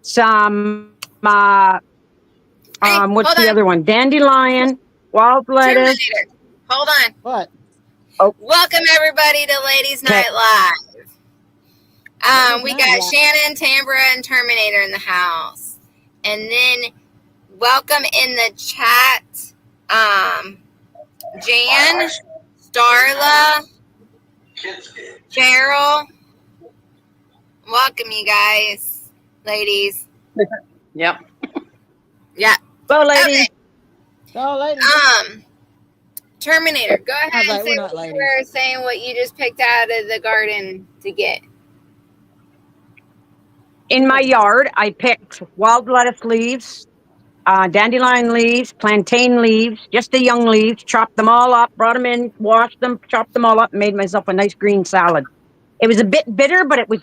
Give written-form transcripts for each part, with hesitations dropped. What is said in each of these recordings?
some Hey, what's hold the on. other one? Dandelion, wild lettuce. Terminator. Hold on. What? Oh, Welcome everybody to Ladies okay. Night Live. Ladies We Night got Live. Shannon, Tambra, and Terminator in the house. And then welcome in the chat, Jan, Starla, Cheryl. Welcome you guys, ladies. Yep. Yeah. Go, ladies. Okay. So, ladies. Terminator, go ahead and We're say not what you ladies. were saying, what you just picked out of the garden to get. In my yard, I picked wild lettuce leaves, dandelion leaves, plantain leaves, just the young leaves, chopped them all up, brought them in, washed them, chopped them all up, and made myself a nice green salad. It was a bit bitter, but it was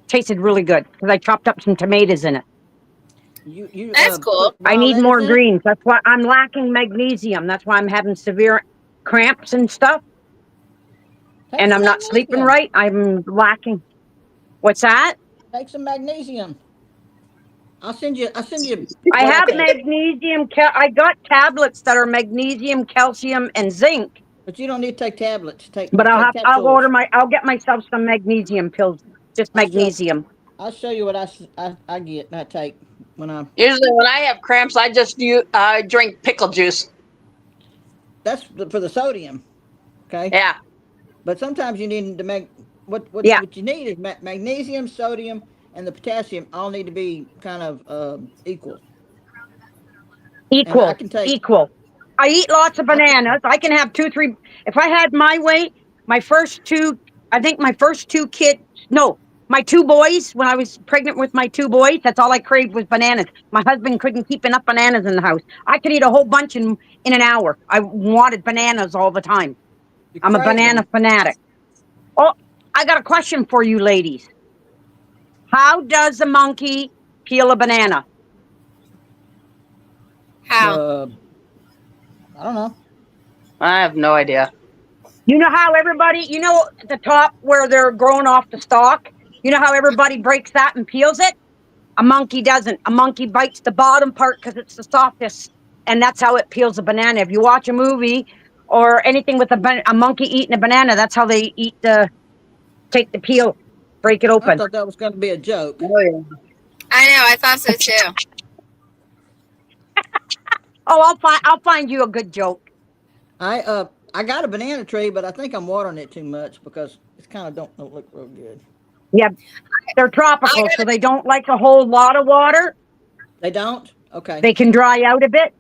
tasted really good because I chopped up some tomatoes in it. You That's cool. put I wild need lettuce more in it? greens. That's why I'm lacking magnesium. That's why I'm having severe cramps and stuff, Take and some I'm not sleeping magnesium. right. I'm lacking. What's that? Take some magnesium. I'll send you I what I have take. magnesium. I got tablets that are magnesium, calcium, and zinc. But you don't need to take tablets. But Just take capsules. I'll get myself some magnesium pills. Just I'll show magnesium. I'll show you what I get and I take when I. Usually, when I have cramps, I just drink pickle juice. That's for the sodium. Okay. Yeah. But sometimes you need to make Yeah, what you need is magnesium, sodium, and the potassium all need to be kind of equal. And I equal, can take. equal. I eat lots of I can, bananas. I can have two, three. If I had my way, my first two, I think my first two kids, no, my two boys, when I was pregnant with my two boys, that's all I craved was bananas. My husband couldn't keep enough bananas in the house. I could eat a whole bunch in an hour. I wanted bananas all the time. you I'm a crave banana them. fanatic. Oh, I got a question for you ladies. How does a monkey peel a banana? How? I don't know. I have no idea. You know how everybody, at the top where they're growing off the stalk, you know how everybody breaks that and peels it? A monkey doesn't. A monkey bites the bottom part because it's the softest, and that's how it peels a banana. If you watch a movie or anything with a monkey eating a banana, that's how they take the peel, break it I open. thought that was going to be a joke. Oh, yeah. I know, I thought so too. Oh, I'll find you a good joke. I got a banana tree, but I think I'm watering it too much because it's kind of don't look real good. Yeah, they're I tropical, so got they don't like a whole lot of water. They don't. Okay. They can dry out a bit.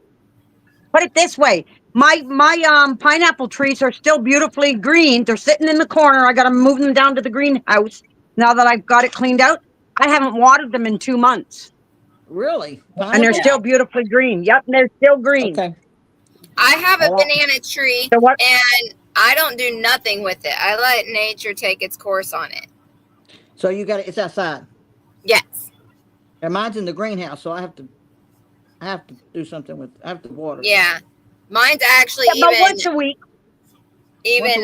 Put it this way, my pineapple trees are still beautifully green. They're sitting in the corner. I got to move them down to the greenhouse now that I've got it cleaned out. I haven't watered them in 2 months, Really, and they're pineapples? still beautifully green. Yep, and they're still green. Okay. I have a Oh, banana tree So what? and I don't do nothing with it. I let nature take its course on it. so you got it. It's outside. Yes. And mine's in the greenhouse, so I have to do something with. I have to water. Yeah. Mine's actually Yeah, about once a week. Once a week.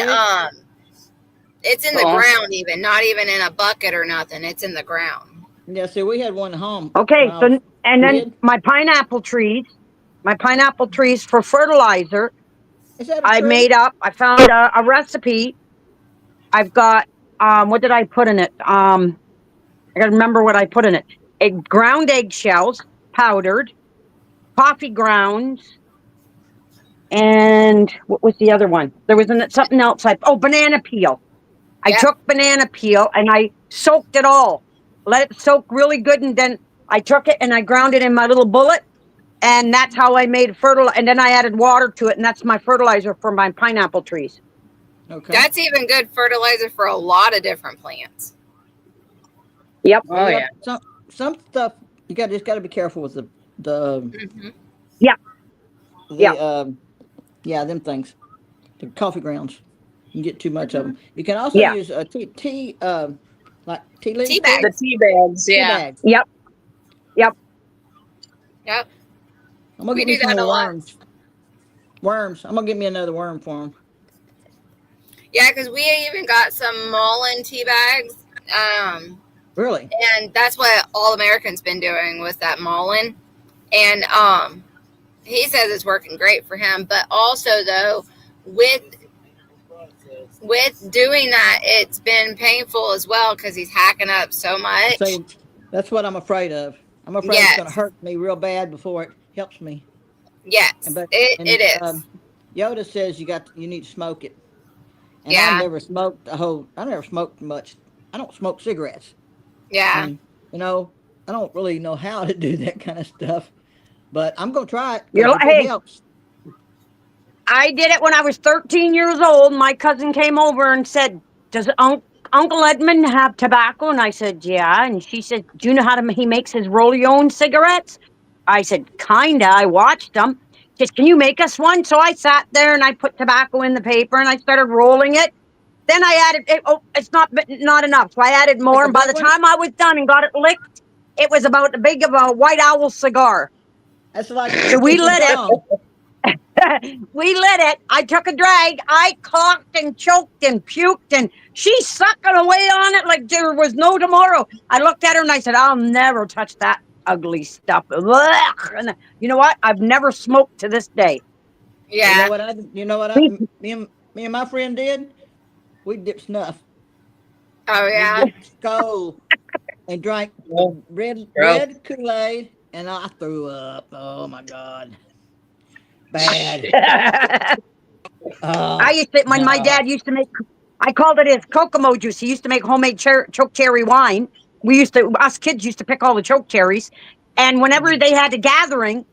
It's in the Oh. ground even, not even in a bucket or nothing. It's in the ground. Yeah. See, we had one at home. Okay, When I was and then kid. my pineapple trees, for fertilizer. Is that a I tree? made up. I found a recipe. I've got what did I put in it? I gotta remember what I put in it. Ground eggshells, powdered, coffee grounds, and what was the other one? There was something else. Banana peel. I Yep. took banana peel and I soaked it all. Let it soak really good, and then I took it and I ground it in my little bullet, and that's how I made fertilizer. And then I added water to it, and that's my fertilizer for my pineapple trees. Okay. That's even good fertilizer for a lot of different plants. Yep. Oh, yeah. Some stuff you just got to be careful with the Hmm. Yeah. the Yeah. yeah, them things, the coffee grounds. You get too much of Hmm. them. You can also Yeah. use like tea leaves, Tea The bags. tea bags. tea Yeah. bags. Yep. Yep. Yep. I'm gonna We get me do some that a more lot. worms. Worms. I'm gonna get me another worm for them. Yeah, because we even got some Mullen tea bags. Really? And that's what All American's been doing with that Mullen. And he says it's working great for him. But also though, with doing that, it's been painful as well because he's hacking up so much. So that's what I'm afraid of. I'm afraid it's going to hurt me real bad before it helps me. Yes, it is. Yoda says you need to smoke it. And Yeah. I never smoked much. I don't smoke cigarettes. Yeah. And, I don't really know how to do that kind of stuff, but I'm going to try it. You're 'cause like, if it hey. helps. I did it when I was 13 years old. My cousin came over and said, does Uncle Edmund have tobacco? And I said, yeah. And she said, do you know how he makes his roll-your-own cigarettes? I said, kinda. I watched him. She said, can you make us one? So I sat there and I put tobacco in the paper and I started rolling it. Then I added, it's not enough. So I added more. Like a And by the big one? time I was done and got it licked, it was about the big of a White Owl cigar. That's like So we Cheech and lit it. Chong. We lit it. I took a drag. I coughed and choked and puked, and she's sucking away on it like there was no tomorrow. I looked at her and I said, I'll never touch that ugly stuff. Ugh. And you know what? I've never smoked to this day. Yeah. Me and my friend did? We dipped snuff. Oh yeah. We dipped skull and drank red Kool-Aid, and I threw up. Oh my God. Bad. I used to, when my dad used to make, I called it his Kokomo juice. He used to make homemade choke cherry wine. Us kids used to pick all the choke cherries. And whenever they had a gathering,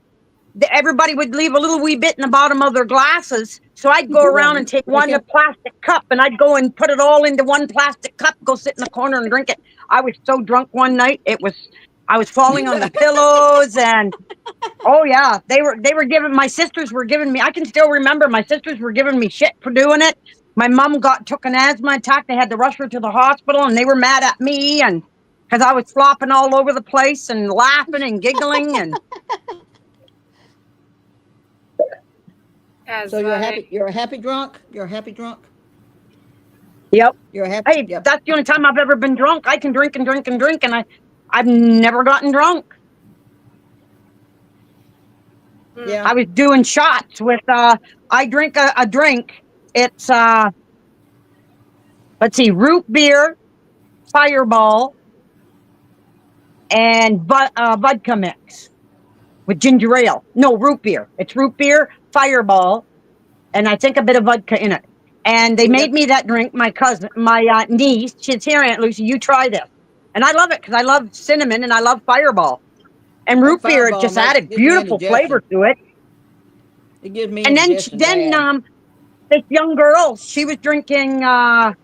everybody would leave a little wee bit in the bottom of their glasses. So I'd go around and take one plastic cup and I'd go and put it all into one plastic cup, go sit in the corner and drink it. I was so drunk one night. I was falling on the pillows and oh yeah, they were giving, my sisters were giving me, I can still remember my sisters were giving me shit for doing it. My mom took an asthma attack. They had to rush her to the hospital and they were mad at me and because I was flopping all over the place and laughing and giggling and That's So funny. you're a happy drunk? You're a happy drunk? yep. You're a happy Hey, yep. that's the only time I've ever been drunk. I can drink and drink and drink and I've never gotten drunk. Yeah. I was doing shots with I drink a drink. It's let's see, root beer, Fireball, and vodka mix with ginger ale. No, root beer. It's root beer, Fireball, and I think a bit of vodka in it. And they made me that drink. My cousin, my niece, she's here, Aunt Lucy. You try this, and I love it because I love cinnamon and I love Fireball. And root beer, it Fireball just gives added me beautiful indigestion. flavor to it. It gives me And then indigestion bad. this young girl, she was drinking a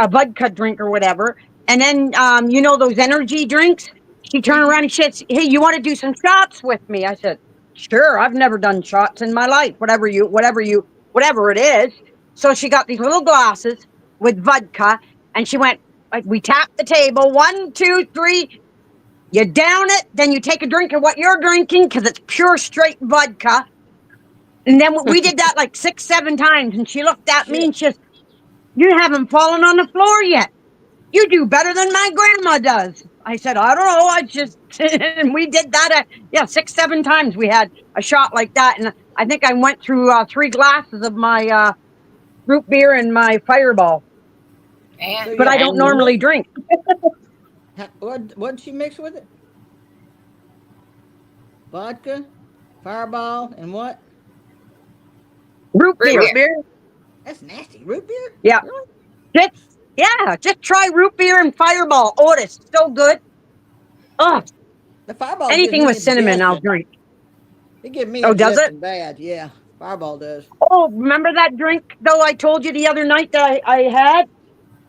vodka drink or whatever. And then those energy drinks. She turned around and she said, "Hey, you want to do some shots with me?" I said, "Sure. I've never done shots in my life. Whatever it is." So she got these little glasses with vodka, and she went. We tapped the table. 1, 2, 3. You down it, then you take a drink of what you're drinking because it's pure straight vodka. And then we did that like 6, 7 times. And she looked at me and she says, "You haven't fallen on the floor yet. You do better than my grandma does." I said, "I don't know. I just," and we did that. 6, 7 times we had a shot like that. And I think I went through 3 glasses of my root beer and my Fireball. Man. But I don't normally drink. What'd she mix with it? Vodka, Fireball, and what? Root beer. Root beer. That's nasty. Root beer? Yeah. Really? Just try root beer and Fireball. Oh, it's so good. Oh, The Fireball. anything with cinnamon, I'll drink. It gives me Oh, does it? indigestion bad. Yeah, Fireball does. Oh, remember that drink, though, I told you the other night that I had?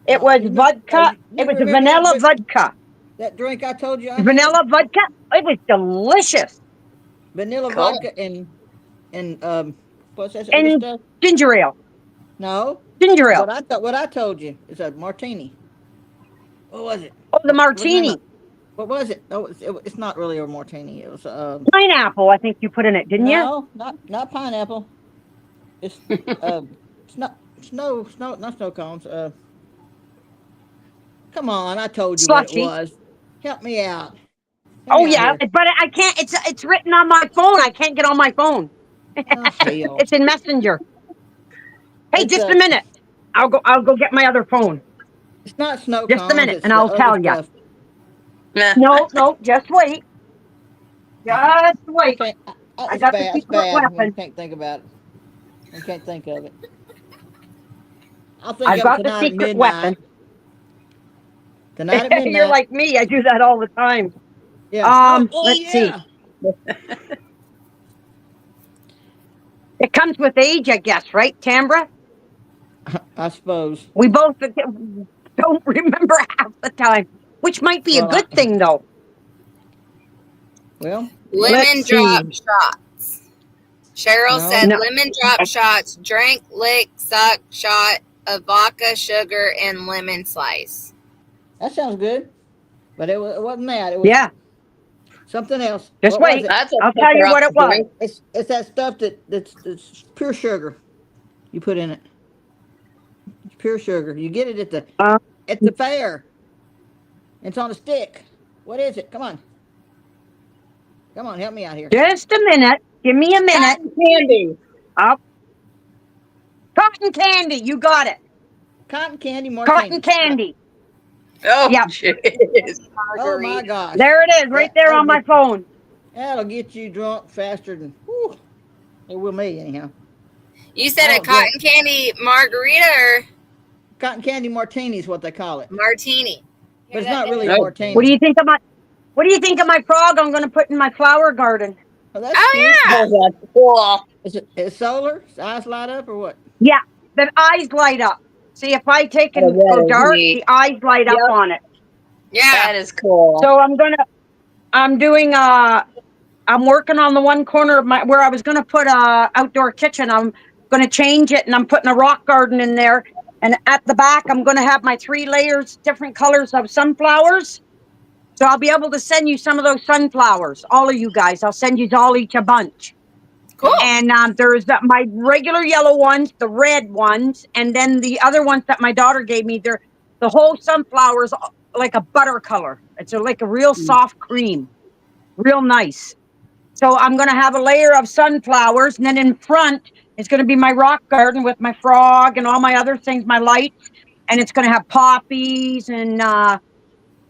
It was vodka. It was a vanilla vodka. That drink I told you I had? Vanilla vodka. It was delicious. Vanilla Cool. vodka and what's that other And stuff? ginger ale. No. Ginger ale. What I told you is a martini. What was it? Oh, the martini. What was it? Oh, it's not really a martini. It was Pineapple, I think you put in it, didn't you? no, not pineapple. It's not snow cones. Come on, I told you what it Slushy. was. Help me out. Oh me yeah, out here. but I can't. It's written on my phone. I can't get on my phone. Oh, hell. It's in Messenger. Hey, It's just a minute. I'll go get my other phone. It's not snow Just a cones. minute, It's and the I'll other tell you. stuff. No, just wait. Just wait. Okay, I it's got the bad. It's secret bad when you weapon. can't think about it. You can't think of it. I'll I think of it got the tonight at secret midnight. weapon. Tonight at midnight. You're like me. I do that all the time. Yeah. Let's see. Yeah. It comes with age, I guess, right, Tambra? I suppose. We both don't remember half the time, which might be a Well, good thing, though. Well, Lemon Let's drop see. shots. Cheryl No. said No. lemon drop shots, drink, lick, suck, shot of vodka, sugar, and lemon slice. that sounds good. But it wasn't that. It was Yeah, something else. just What was wait. it? That's a I'll tell you pepper what up it was. drink. It's that stuff that's pure sugar. You put in it. It's pure sugar. You get it Uh, at the fair. It's on a stick. What is it? Come on. Come on, help me out here. Just a minute. Give me a minute. Cotton candy. Up. Cotton candy. You got it. Cotton candy martini. Cotton candy. Oh, Yep. jeez. Oh my gosh. There it is, right there on my phone. That'll get you drunk faster than whew, it will me anyhow. You said I a don't cotton candy margarita or Cotton candy martini is what they call it. martini? But it's not really a No. martini. What do you think of my frog I'm going to put in my flower garden? Oh, that's Oh, cute. yeah. Oh, that's cool. Is it solar? Is the eyes light up or what? Yeah, the eyes light up. See, if I take and Oh, that go is dark, neat. the eyes light up Yep. on it. Yeah. That is cool. So I'm working on the one corner of where I was going to put a outdoor kitchen. I'm going to change it, and I'm putting a rock garden in there. And at the back, I'm going to have my 3 layers, different colors of sunflowers. So I'll be able to send you some of those sunflowers, all of you guys. I'll send you all each a bunch. Cool. And there's my regular yellow ones, the red ones, and then the other ones that my daughter gave me. They're the whole sunflowers like a butter color. It's like a real soft cream, real nice. So I'm going to have a layer of sunflowers, and then in front is going to be my rock garden with my frog and all my other things, my lights, and it's going to have poppies and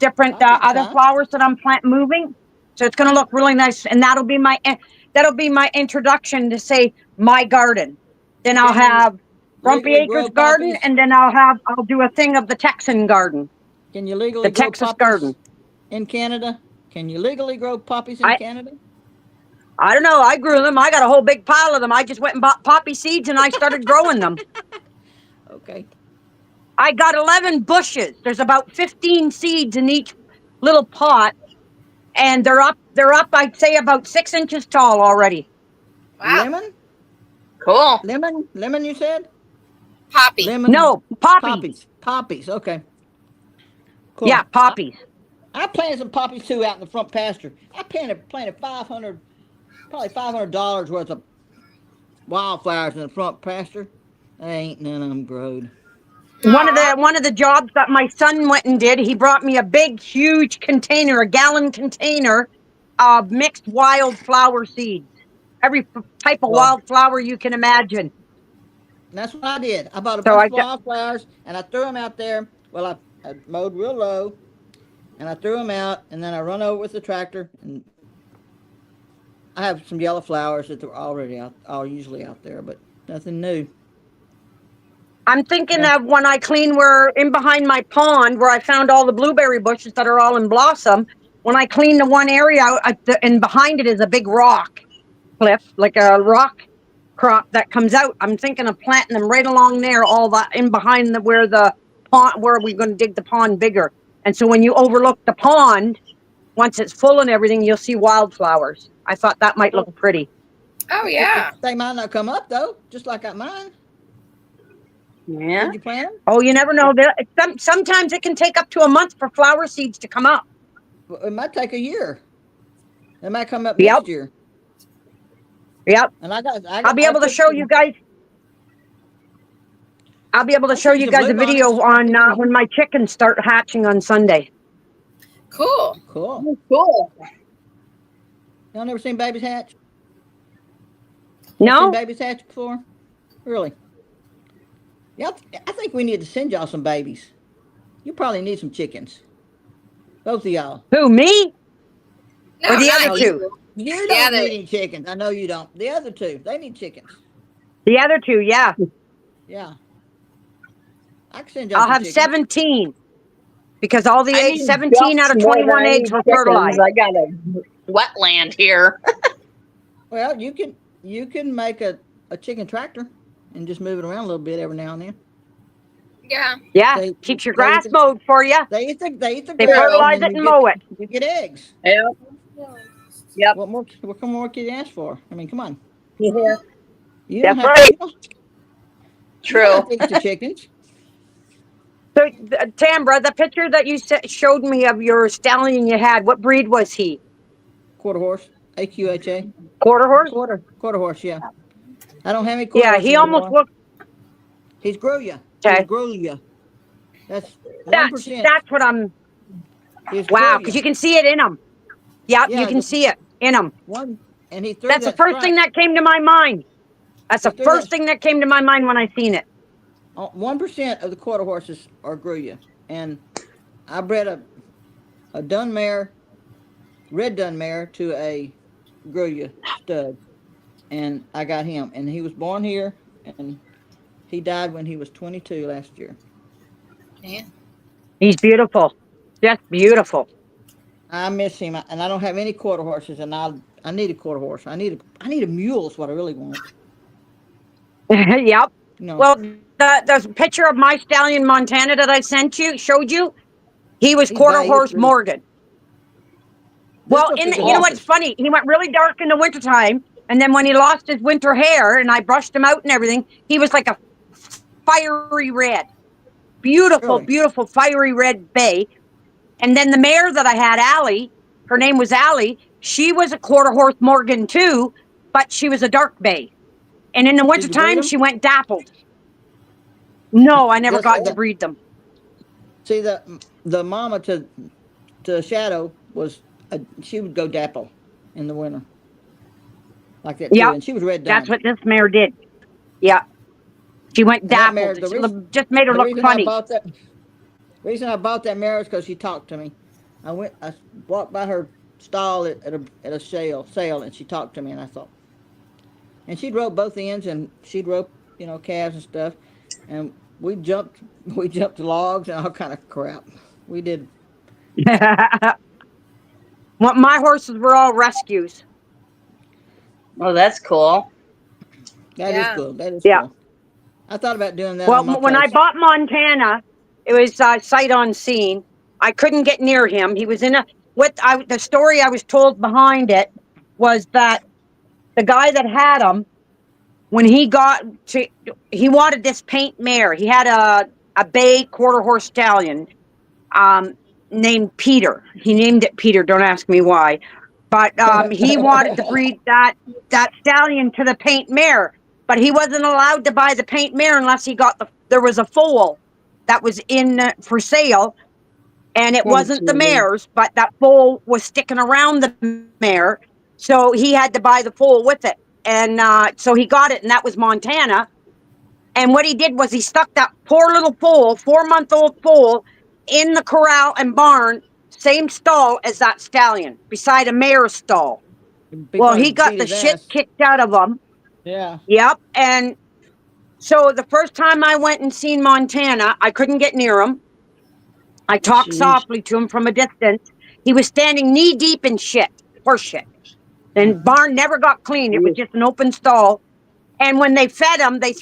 different other flowers that I'm moving. So it's going to look really nice, and that'll be my introduction to say my garden. Then I'll have Grumpy legally grow Acres garden, poppies? and then I'll do a thing of the Texan garden, Can you legally the grow Texas poppies garden. in Canada? Can you legally grow poppies in Canada? I don't know. I grew them. I got a whole big pile of them. I just went and bought poppy seeds and I started growing them. Okay. I got 11 bushes. There's about 15 seeds in each little pot, and they're up. I'd say about 6 inches tall already. Wow. Lemon? Cool. Lemon, you said? Poppy. Lemon. No, poppies. Poppies. Okay. Cool. Yeah, poppies. I planted some poppies too out in the front pasture. I planted probably $500 worth of wildflowers in the front pasture. Ain't none of them growed. One of the jobs that my son went and did, he brought me a big, huge container, a gallon container of mixed wildflower seeds. Every type of wildflower you can imagine. And that's what I did. I bought a So bunch of wildflowers and I threw them out there. Well, I mowed real low and I threw them out and then I run over with the tractor and I have some yellow flowers that are already usually out there, but nothing new. I'm thinking of when I clean where in behind my pond where I found all the blueberry bushes that are all in blossom. When I clean the one area and behind it is a big rock cliff, like a rock crop that comes out. I'm thinking of planting them right along there, all that in behind where the pond, where we're going to dig the pond bigger. And so when you overlook the pond, once it's full and everything, you'll see wildflowers. I thought that might look pretty. Oh, yeah. They might not come up though, just like at mine. Yeah. Did you plant them? Oh, you never know. Sometimes it can take up to a month for flower seeds to come up. Well, it might take a year. They might come up Yep. next year. Yep. And I'll be able to show you guys. I'll be able to I've show seen you some guys a blue video bonnets. on when my chickens start hatching on Sunday. Cool. Cool. Cool. Y'all never seen babies hatch? Seen No? babies hatch before? Really? Yeah, I think we need to send y'all some babies. You probably need some chickens. Both of y'all. Who, me? No, Or the not other you. two? You The don't other- need any chickens. I know you don't. The other two, they need chickens. The other two, yeah. Yeah. I can send y'all I'll some have chickens. 17. Because all the I eggs, need 17 out ducks of more than 21 I eggs need were chickens. fertilized. I got a wetland here. Well, you can make a chicken tractor and just move it around a little bit every now and then. Yeah. Yeah, They- keeps your they- grass mowed for you. They eat the They grass fertilize and then it and mow it. You get eggs. Yep. Yep. What more can you ask for? I mean, come on. Yeah. You That's don't have right. you don't True. have to eat the chickens. So, Tambra, the picture that you showed me of your stallion you had, what breed was he? Quarter horse. AQHA. Quarter horse? Quarter horse, yeah. I don't have any quarter Yeah, horses he almost anymore. looked. He's Gruya. Okay. He's Gruya. That's That's 1%. what I'm. He's Wow, Gruya. because you can see it in him. Yep, Yeah, you can the- see it in him. One, and he threw That's the that first stripe. thing that came to my mind. That's the He threw first that- thing that came to my mind when I seen it. 1% of the quarter horses are Gruya, and I bred a dun mare, red dun mare, to a Gruya stud, and I got him, and he was born here, and he died when he was 22 last year. Yeah. He's beautiful, just beautiful. I miss him, and I don't have any quarter horses, and I need a quarter horse. I need a mule is what I really want. Yep. You know, Well, the picture of my stallion Montana that I showed you, he was He's quarter bad. He horse was really- Morgan. Well, This was you know the what's funny? He went really dark in the wintertime, and then when he lost his winter hair and I brushed him out and everything, he was like a fiery red. Beautiful, Really? beautiful fiery red bay. And then the mare that I had, Allie, her name was Allie, she was a quarter horse Morgan too, but she was a dark bay. And in the you breed wintertime, 'em? she went dappled. No, I never Yes, got to breed them. See, the mama to Shadow she would go dapple in the winter, like that too, Yeah, and she was red dun. That's what this mare did. Yeah. She went that mare, dappled. the reason- Just made her The look reason funny. reason I bought that mare is because she talked to me. I walked by her stall at a sale, and she talked to me, and I thought, and she'd rope both ends, and she'd rope, calves and stuff, and we jumped logs and all kind of crap. We did. Well, my horses were all rescues. Oh, that's cool. That is Yeah. cool. That is Yeah. cool. I thought about doing that. Well, on my when I place. bought Montana, it was sight unseen. I couldn't get near him. He was in the story I was told behind it was that the guy that had him, when he wanted this paint mare. He had a bay quarter horse stallion, named Peter. He named it Peter. Don't ask me why, but he wanted to breed that stallion to the paint mare. But he wasn't allowed to buy the paint mare unless he got there was a foal that was in for sale, and it wasn't the mare's, but that foal was sticking around the mare, so he had to buy the foal with it, and so he got it, and that was Montana. And what he did was he stuck that poor little foal, 4-month-old foal, in the corral and barn, same stall as that stallion, beside a mare's stall. Well, he got the shit kicked out of him. Yeah. Yep. And so the first time I went and seen Montana, I couldn't get near him. I talked Jeez. softly to him from a distance. He was standing knee deep in shit, horse shit. And barn never got clean. It was just an open stall. And when they fed him, they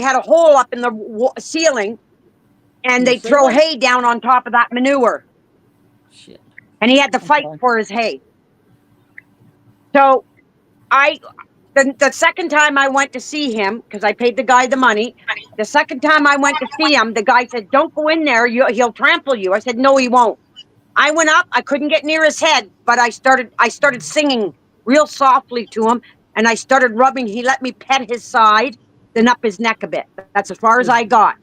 had a hole up in the ceiling, and they'd throw hay down on top of that manure. Shit. And he had to fight for his hay. So the second time I went to see him, because I paid the guy the money, the second time I went to see him, the guy said, "Don't go in there, he'll trample you." I said, "No, he won't." I went up, I couldn't get near his head, but I started singing real softly to him, and I started rubbing. He let me pet his side, then up his neck a bit. That's as far as I got.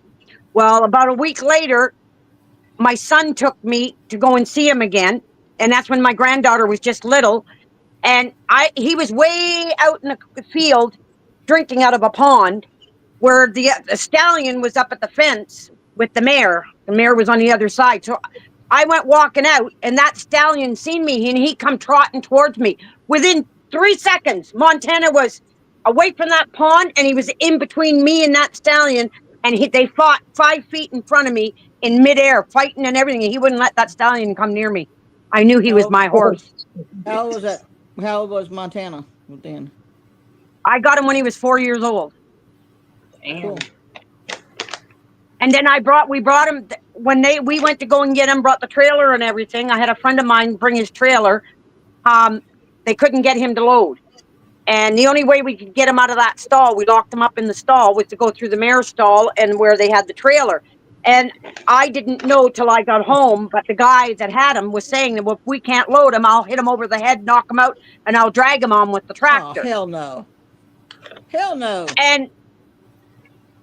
Well, about a week later, my son took me to go and see him again. And that's when my granddaughter was just little. And he was way out in the field drinking out of a pond where the stallion was up at the fence with the mare. The mare was on the other side. So I went walking out, and that stallion seen me, and he come trotting towards me. Within 3 seconds, Montana was away from that pond, and he was in between me and that stallion, and they fought 5 feet in front of me in midair, fighting and everything, and he wouldn't let that stallion come near me. I knew he was my horse. How old was that? How old was Montana then? I got him when he was 4 years old. Cool. And then we brought him when we went to go and get him, brought the trailer and everything. I had a friend of mine bring his trailer. They couldn't get him to load. And the only way we could get him out of that stall, we locked him up in the stall, was to go through the mare's stall and where they had the trailer. And I didn't know till I got home, but the guy that had him was saying that, well, if we can't load him, I'll hit him over the head, knock him out, and I'll drag him on with the tractor. Oh, hell no. Hell no. And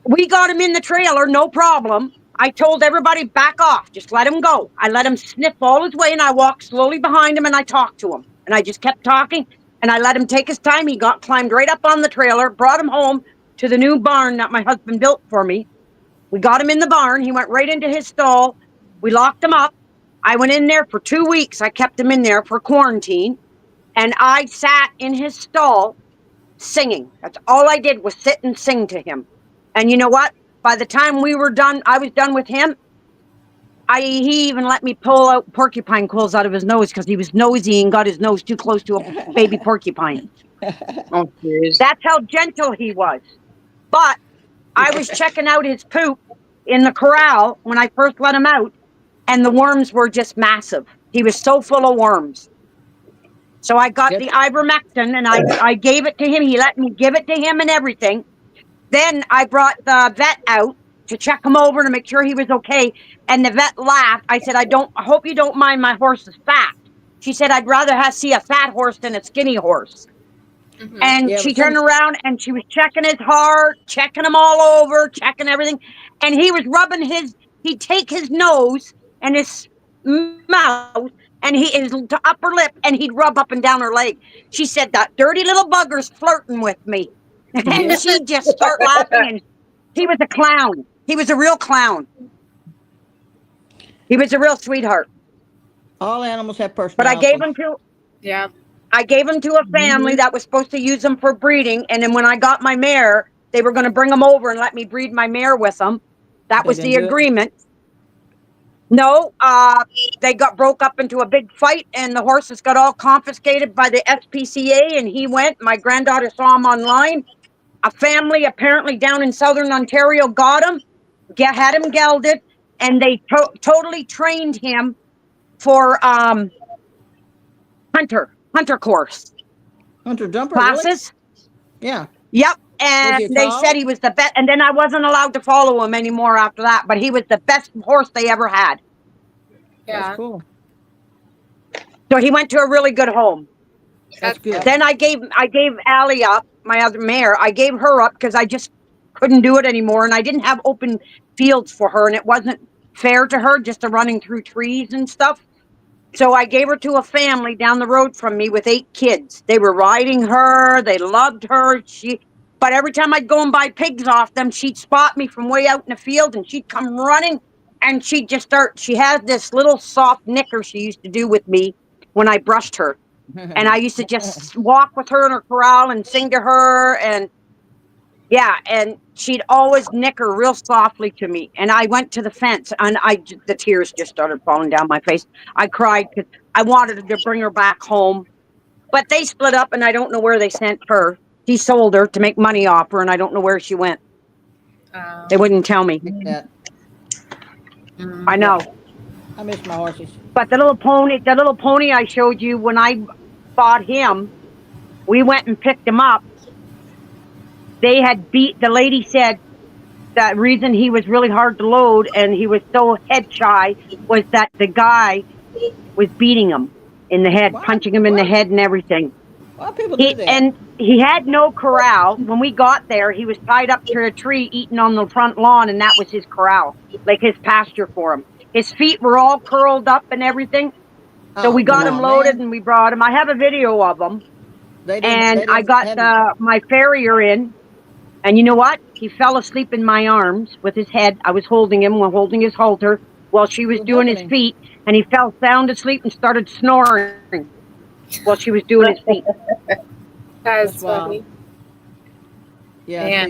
we got him in the trailer, no problem. I told everybody, back off, just let him go. I let him sniff all his way, and I walked slowly behind him, and I talked to him. And I just kept talking, and I let him take his time. He climbed right up on the trailer, brought him home to the new barn that my husband built for me. We got him in the barn. He went right into his stall. We locked him up. I went in there for 2 weeks. I kept him in there for quarantine, and I sat in his stall singing. That's all I did, was sit and sing to him. And you know what? By the time we were done, I was done with him. He even let me pull out porcupine quills out of his nose because he was nosy and got his nose too close to a baby porcupine. Oh, jeez. That's how gentle he was. But I was checking out his poop in the corral when I first let him out, and the worms were just massive. He was so full of worms. So I got the ivermectin, and I gave it to him. He let me give it to him and everything. Then I brought the vet out to check him over to make sure he was okay. And the vet laughed. I said, I hope you don't mind my horse is fat. She said, I'd rather see a fat horse than a skinny horse. Mm-hmm. And she turned around and she was checking his heart, checking him all over, checking everything. And he was rubbing he'd take his nose and his mouth and his upper lip, and he'd rub up and down her leg. She said, that dirty little bugger's flirting with me. And she just started laughing, and he was a clown. He was a real clown. He was a real sweetheart. All animals have personality. But I gave him to a family that was supposed to use him for breeding. And then when I got my mare, they were going to bring him over and let me breed my mare with him. That was the agreement. No, they broke up into a big fight, and the horses got all confiscated by the SPCA, and he went. My granddaughter saw him online. A family apparently down in southern Ontario got him, had him gelded, and they totally trained him for hunter course. Hunter jumper classes. Really? Yeah. Yep. And they said he was the best. And then I wasn't allowed to follow him anymore after that. But he was the best horse they ever had. Yeah. That's cool. So he went to a really good home. That's good. Then I gave Allie up, my other mare. I gave her up because I just couldn't do it anymore, and I didn't have open fields for her, and it wasn't fair to her just to running through trees and stuff. So I gave her to a family down the road from me with 8 kids. They were riding her. They loved her. But every time I'd go and buy pigs off them, she'd spot me from way out in the field, and she'd come running, and she'd just start. She had this little soft nicker she used to do with me when I brushed her. And I used to just walk with her in her corral and sing to her. And yeah, and she'd always nicker real softly to me. And I went to the fence, and the tears just started falling down my face. I cried because I wanted to bring her back home. But they split up, and I don't know where they sent her. He sold her to make money off her, and I don't know where she went. They wouldn't tell me. I know. I miss my horses. But the little pony I showed you, when I bought him, we went and picked him up. The lady said that reason he was really hard to load and he was so head shy was that the guy was beating him in the head, punching him in the head and everything. Why people do that? And he had no corral. When we got there, he was tied up to a tree eating on the front lawn, and that was his corral, like his pasture for him. His feet were all curled up and everything. So we got him loaded and we brought him. I have a video of him. And I got my farrier in. And you know what? He fell asleep in my arms with his head. I was holding him while holding his halter while she was doing his feet. And he fell sound asleep and started snoring while she was doing his feet. That's funny. Yeah,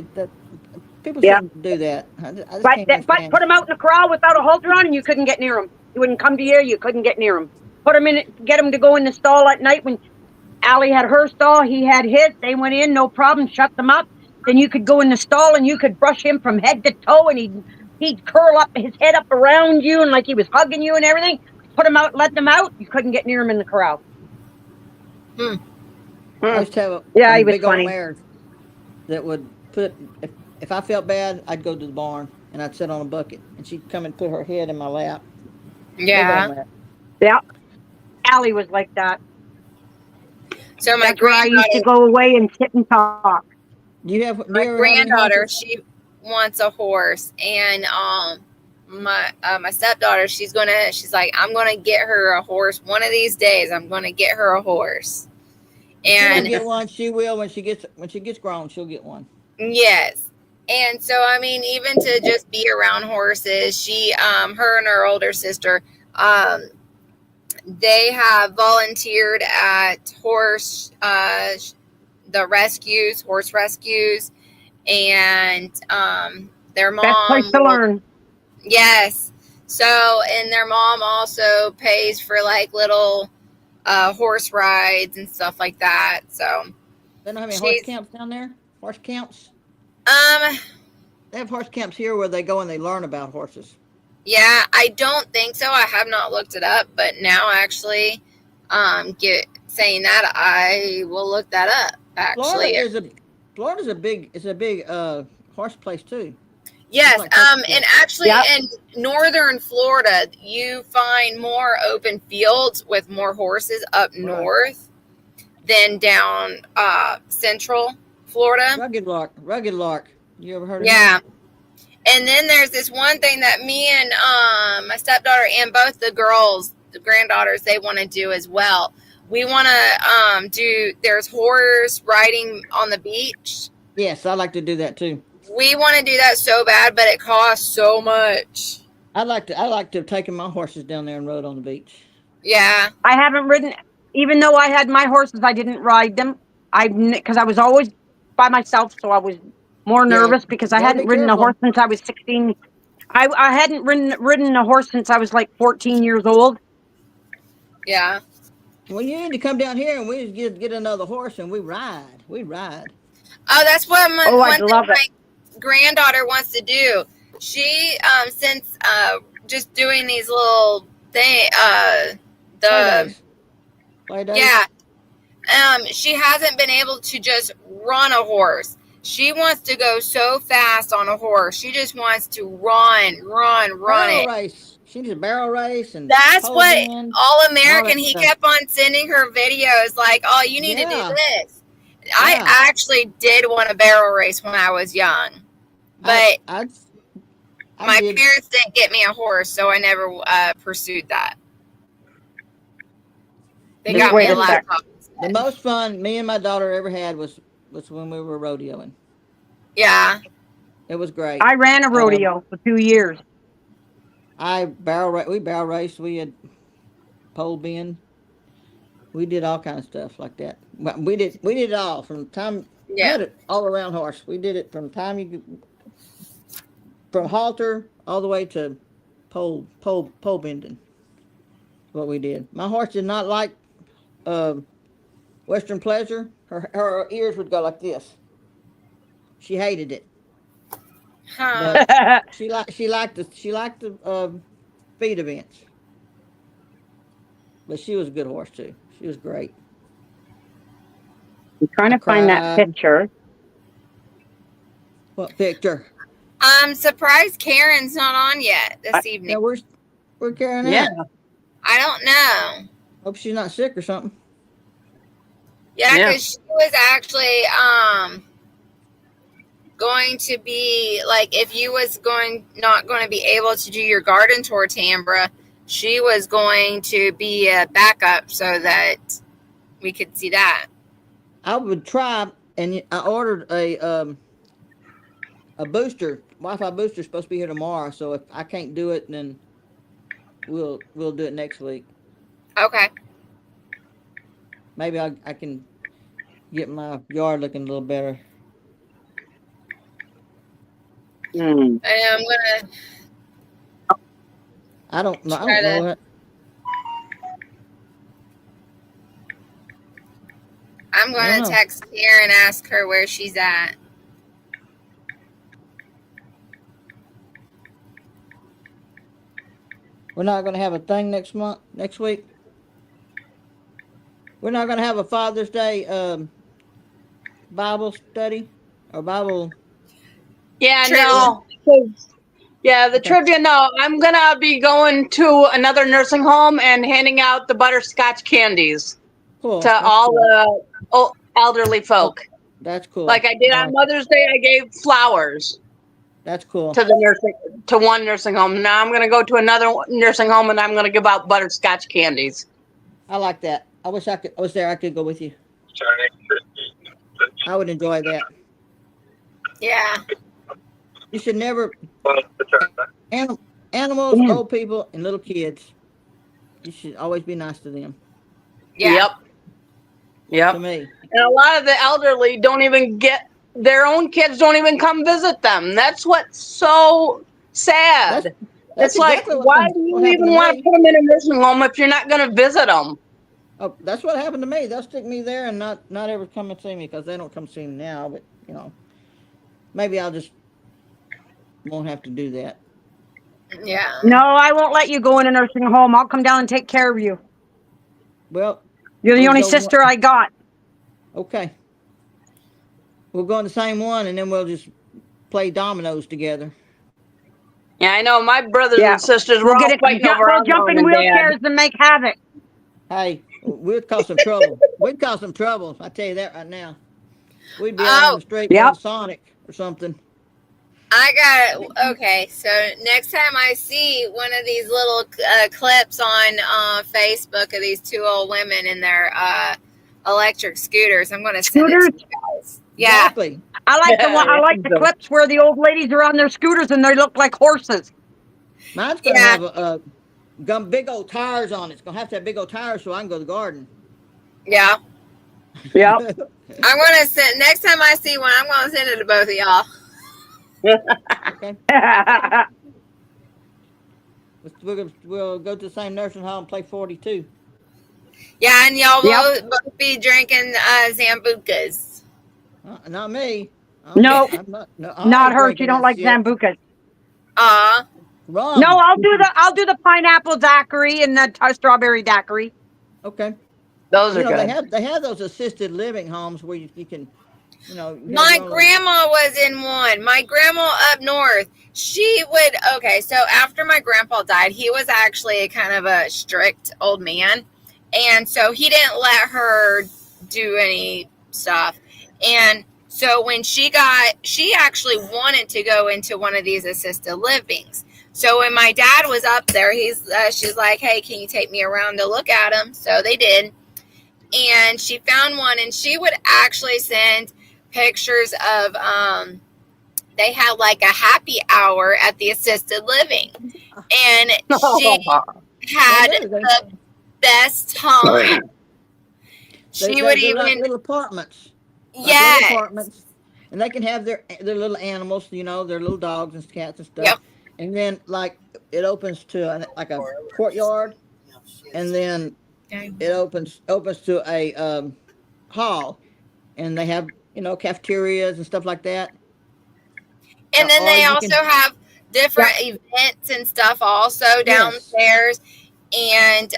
people shouldn't do that. But put him out in the corral without a halter on, and you couldn't get near him. He wouldn't come to you. You couldn't get near him. Put him in, get him to go in the stall at night when Allie had her stall. He had his. They went in, no problem. Shut them up. Then you could go in the stall and you could brush him from head to toe, and he'd curl up his head up around you and like he was hugging you and everything. Put him out, let them out. You couldn't get near him in the corral. I used to have he was big funny. old mare that would put, if I felt bad, I'd go to the barn and I'd sit on a bucket and she'd come and put her head in my lap. Yeah. Yeah. Allie was like that. So my That's where I used to go away and sit and talk. My granddaughter, she wants a horse, and my stepdaughter, she's like, I'm gonna get her a horse one of these days. I'm gonna get her a horse. And she'll get one. She will when she gets grown. She'll get one. Yes. And so I mean, even to just be around horses, she her and her older sister, they have volunteered at horse rescues, and their mom, best place to learn. Yes. So, and their mom also pays for like little horse rides and stuff like that. So They don't have any horse camps down there? Horse camps? They have horse camps here where they go and they learn about horses. Yeah, I don't think so. I have not looked it up, but now actually, saying that, I will look that up. Actually, Florida's a big horse place too. Yes, like and actually in northern Florida, you find more open fields with more horses up north than down central Florida. Rugged Lark. You ever heard of Yeah. him? And then there's this one thing that me and my stepdaughter and both the girls, the granddaughters, they want to do as well. We want to there's horse riding on the beach. Yes, I like to do that too. We want to do that so bad, but it costs so much. I like to have taken my horses down there and rode on the beach. Yeah. I haven't ridden, even though I had my horses, I didn't ride them. Because I was always by myself, so I was more nervous because I hadn't ridden a horse since I was 16. I hadn't ridden a horse since I was like 14 years old. Yeah. Well, you need to come down here and we just get another horse and we ride. Oh, that's what I'd love it. My granddaughter wants to do. She since just doing these little thing Play days. Yeah. She hasn't been able to just run a horse. She wants to go so fast on a horse. She just wants to run Barrel it. race. She needs a barrel race, and that's what All American. He stuff. kept on sending her videos like, "Oh, you need to do this." Yeah. I actually did want a barrel race when I was young, but my parents didn't get me a horse, so I never pursued that. They got me a laptop. The most fun me and my daughter ever had was when we were rodeoing. Yeah. It was great. I ran a rodeo for 2 years. We barrel raced. We had pole bend. We did all kinds of stuff like that. We did it all from time. Yeah. We had it all around horse. We did it from from halter all the way to pole bending. What we did. My horse did not like Western Pleasure. Her ears would go like this. She hated it. Huh. But she liked the feed events. But she was a good horse too. She was great. I'm trying to find that picture. What picture? I'm surprised Karen's not on yet this evening. Yeah, we're carrying Yeah. out. I don't know. Hope she's not sick or something. Yeah, Yeah. because she was actually going to be like, if you was not going to be able to do your garden tour, Tambra, she was going to be a backup so that we could see that. I would try, and I ordered a booster, Wi-Fi booster, supposed to be here tomorrow. So if I can't do it, then we'll do it next week. Okay. Maybe I can get my yard looking a little better. Mm. And I'm gonna I don't know. I Try don't know to- what. I'm I gonna don't know. text her and ask her where she's at. We're not going to have a thing next week. We're not going to have a Father's Day Bible study or Bible. Yeah, Trivia. no. 'Cause- Yeah, the Okay. trivia. No, I'm gonna be going to another nursing home and handing out the butterscotch candies Cool. to That's all cool. the elderly folk. That's cool. Like I did I on like- Mother's Day, I gave flowers That's cool. to one nursing home. Now I'm gonna go to another nursing home and I'm gonna give out butterscotch candies. I like that. I wish I was there. I could go with you. I would enjoy that. Yeah. You should never animals, Yeah. old people, and little kids. You should always be nice to them. Yeah. Yep. Yep. To me, And a lot of the elderly don't even get their own kids don't even come visit them. That's what's so sad. That's It's like, exactly why do you even want to put them in a nursing home if you're not going to visit them? Oh, that's what happened to me. They'll stick me there and not ever come and see me because they don't come see me now. But maybe I'll just won't have to do that. Yeah. No, I won't let you go in a nursing home. I'll come down and take care of you. Well, You're the We'll only go sister I got. okay. We'll go in the same one and then we'll just play dominoes together. Yeah, I know. My brothers Yeah. and sisters were We'll all get it. fighting over We'll our jump mom in and dad. wheelchairs and make havoc. Hey, we'd cause some trouble. We'd cause some trouble. I tell you that right now. We'd be out on the street Yep. going Sonic or something. I got it. Okay, so next time I see one of these little clips on Facebook of these two old women in their electric scooters, I'm going to send it to you guys. Yeah. Exactly. I like the one. I like the clips where the old ladies are on their scooters and they look like horses. Mine's gonna Yeah. have big old tires on it. It's gonna have to have big old tires so I can go to the garden. Yeah. Yep. I'm going to send, next time I see one, I'm going to send it to both of y'all. Okay. We'll go to the same nursing home and play 42. Yeah, and y'all Yep. will both be drinking Zambucas. Not me. No. I'm not. No, I Not ain't her. drinking She don't that like shit. Zambucas. Rum. No, I'll do the pineapple daiquiri and the strawberry daiquiri. Okay. Those are They good. have those assisted living homes where you can, you have My your own- grandma was in one. My grandma up north, she would, okay, so after my grandpa died, he was actually kind of a strict old man. And so he didn't let her do any stuff. And so when she actually wanted to go into one of these assisted livings. So when my dad was up there, she's like, hey, can you take me around to look at them? So they did. And she found one, and she would actually send pictures of they had like a happy hour at the assisted living, and she had They do. the best time. She would They're like even little apartments. Like yes, little apartments, and they can have their little animals, their little dogs and cats and stuff. Yep. And then like it opens to like a courtyard, and then it opens to a hall, and they have cafeterias and stuff like that. and then Or they you also can- have different events and stuff also downstairs, and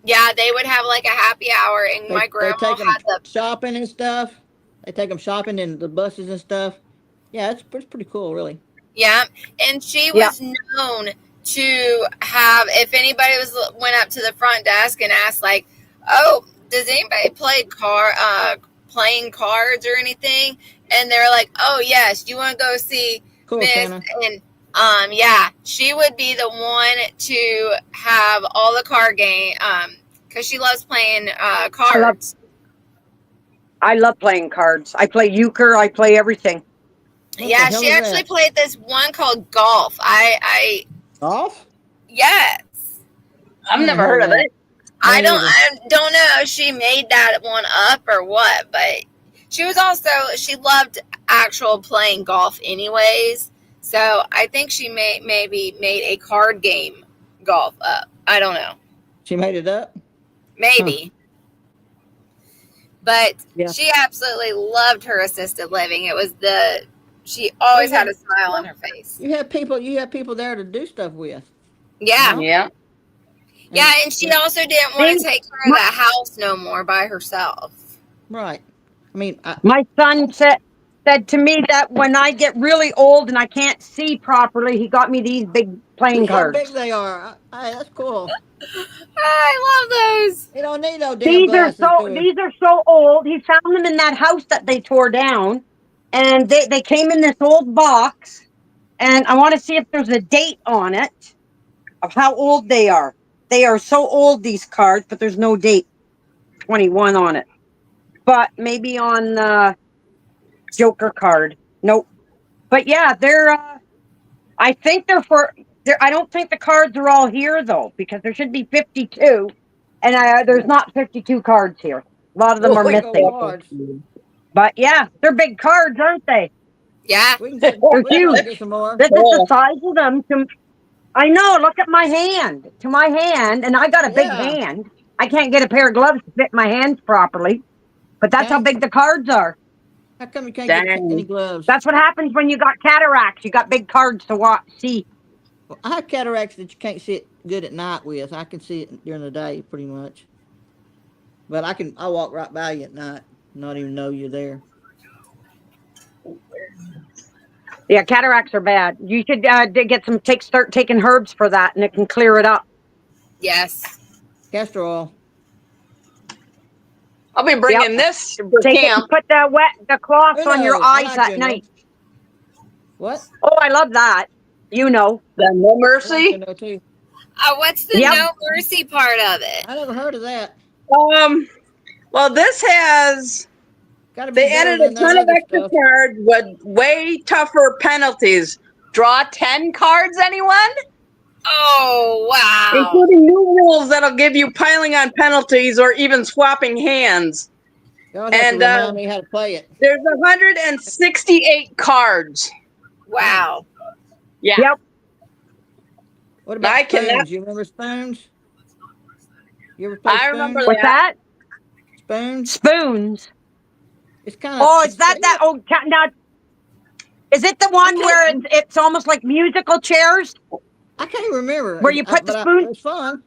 yeah, they would have like a happy hour, and my grandma take them had the shopping and stuff. They take them shopping in the buses and stuff. Yeah, it's pretty cool, really. yeah, and she was known to have, if anybody went up to the front desk and asked like, oh, does anybody play playing cards or anything? And they're like, oh yes, you want to go see Cool, Miss? Shanna. And yeah, she would be the one to have all the card game because she loves playing cards. I love playing cards. I play euchre. I play everything. What Yeah, the hell she is actually that? played this one called golf. Golf? Yes. I've never heard of it. I Me don't neither. know if she made that one up or what, but she loved actual playing golf anyways. So I think she maybe made a card game golf up. I don't know. She made it up? Maybe. But Yeah. she absolutely loved her assisted living. She always yeah. had a smile on her face. You have people there to do stuff with. Yeah. No? Yeah. Yeah, and she also didn't want to take care of that house no more by herself. Right. I mean, My son said to me that when I get really old and I can't see properly, he got me these big playing look how cards. big they are. That's cool. I love those. You don't need no damn glasses. do you? These are so old. He found them in that house that they tore down, and they came in this old box. And I want to see if there's a date on it of how old they are. They are so old, these cards, but there's no date 21 on it. But maybe on the Joker card. Nope. But yeah, I think I don't think the cards are all here though, because there should be 52, and there's not 52 cards here. A lot of them are Boy, missing. go cards. But yeah, they're big cards, aren't they? Yeah. We can get, They're we can huge. get some more. This is the size of them. I know. Look at my hand. To my hand, and I got a big Yeah. hand. I can't get a pair of gloves to fit my hands properly, but that's how Dang. big the cards are. How come you can't get Dang. any gloves? That's what happens when you got cataracts. You got big cards to see. Well, I have cataracts that you can't see it good at night with. I can see it during the day pretty much. But I'll walk right by you at night, not even know you're there. Yeah, cataracts are bad. You should start taking herbs for that, and it can clear it up. Yes. Castor oil. I'll be bringing Yep. this for Take it camp. and put the cloth on your Uno. I eyes like at Uno. night. What? Oh, I love that. You know. The No I like Mercy. Uno too. What's the Yep. no mercy part of it? I never heard of that. Well, this has Gotta be they better added a than that ton of other extra stuff. cards with way tougher penalties. Draw 10 cards, anyone? Oh wow. Including new rules that'll give you piling on penalties or even swapping hands. Y'all have to And, remind me how to play it. There's 168 cards. Wow. Yeah. Yep. What about I cannot- spoons? You remember spoons? You ever play I spoons? remember What's that? Spoons? Spoons. It's kind of. Oh, is that old? Now, is it the one where it's almost like musical chairs? I can't remember. Where you put the but spoon- It's fun.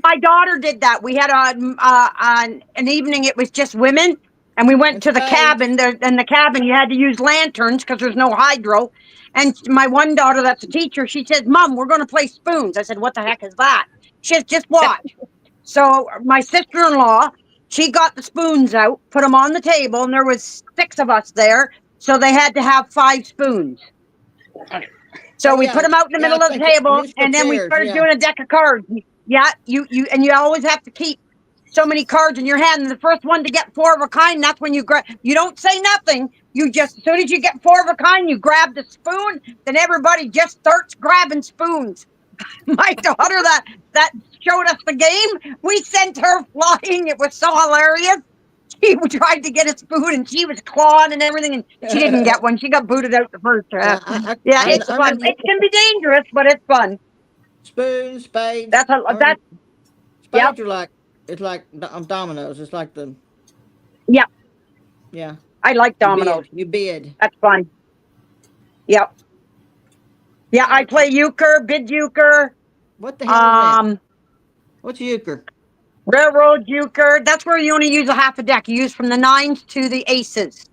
My daughter did that. We had on an evening. It was just women, and we went It's to the fun. cabin. In the cabin, you had to use lanterns because there's no hydro. And my one daughter, that's a teacher, she said, "Mom, we're going to play spoons." I said, "What the heck is that?" She said, "Just watch." So my sister-in-law, she got the spoons out, put them on the table, and there was 6 of us there. So they had to have 5 spoons. So Oh, we yeah. put them out in the Yeah, middle I of the think table, musical and then we chairs, started yeah. doing a deck of cards. Yeah, you always have to keep so many cards in your hand. And the first one to get 4 of a kind, that's when you grab. You don't say nothing. You just, as soon as you get 4 of a kind, you grab the spoon. Then everybody just starts grabbing spoons. My daughter that showed us the game, we sent her flying. It was so hilarious. She tried to get a spoon and she was clawing and everything, and she didn't get one. She got booted out the first half. Yeah, it's I fun. remember- It can be dangerous, but it's fun. Spoons, spades. That's Spades Yep. are like dominoes. It's like the. Yep. Yeah. I like dominoes. You bid. That's fun. Yep. Yeah, I play euchre, bid euchre, What the hell is that? um, What's euchre? railroad euchre. That's where you only use a half a deck. You use from the 9s to the aces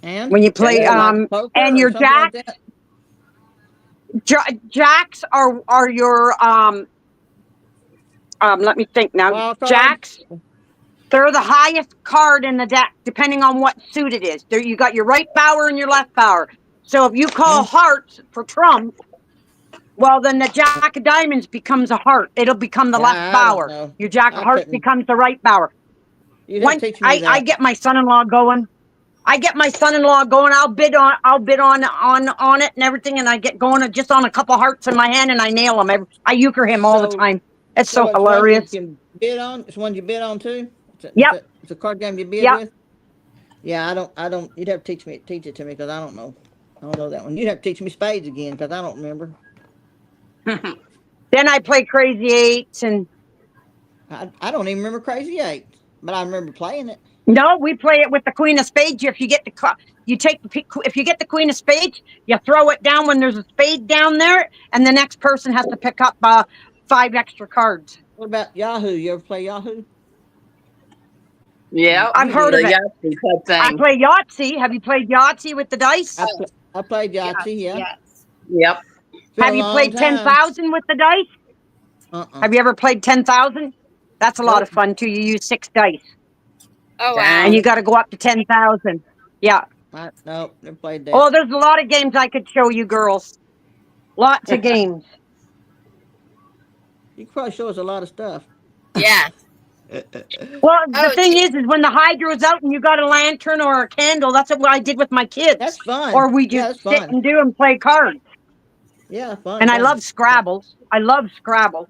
And when you play. like poker And or your something like jacks. that? Jacks are your let me think now. Wild card? Jacks. They're the highest card in the deck, depending on what suit it is. There, you got your right bower and your left bower. So if you call hearts for trump, well, then the jack of diamonds becomes a heart. It'll become the left I don't bower. know. Your jack of I hearts couldn't- becomes the right bower. You'd have When to teach me that. I get my son-in-law going, I'll bid on it and everything, and I get going just on a couple hearts in my hand, and I nail them. I euchre him all the So- time. It's so it's one hilarious. you can bid on. It's one you bid on too. Yep. It's a card game you bid Yep. with. Yeah, I don't. You'd have to teach it to me because I don't know. I don't know that one. You'd have to teach me spades again because I don't remember. Then I play Crazy Eights, and I don't even remember Crazy Eight, but I remember playing it. no, we play it with the Queen of Spades. If you get if you get the Queen of Spades, you throw it down when there's a spade down there, and the next person has to pick up 5 extra cards. What about Yahoo? You ever play Yahoo? Yeah, I've heard of the it. Yahtzee type thing. I play Yahtzee. Have you played Yahtzee with the dice? I played Yahtzee. Yeah. Yes. Yep. It's been Have a you long played time. 10,000 with the dice? Have you ever played 10,000? That's a lot of fun too. You use 6 dice, Oh Dang. wow. and you got to go up to 10,000. Yeah. No, never played that. Oh, there's a lot of games I could show you, girls. Lots of games. You can probably show us a lot of stuff. Yeah. Well, the Oh, thing is when the hydro's out and you got a lantern or a candle, that's what I did with my kids. That's fun. Or we Yeah, just that's sit fun. and do and play cards. Yeah, fun. And I fun. love Scrabble. I love Scrabble.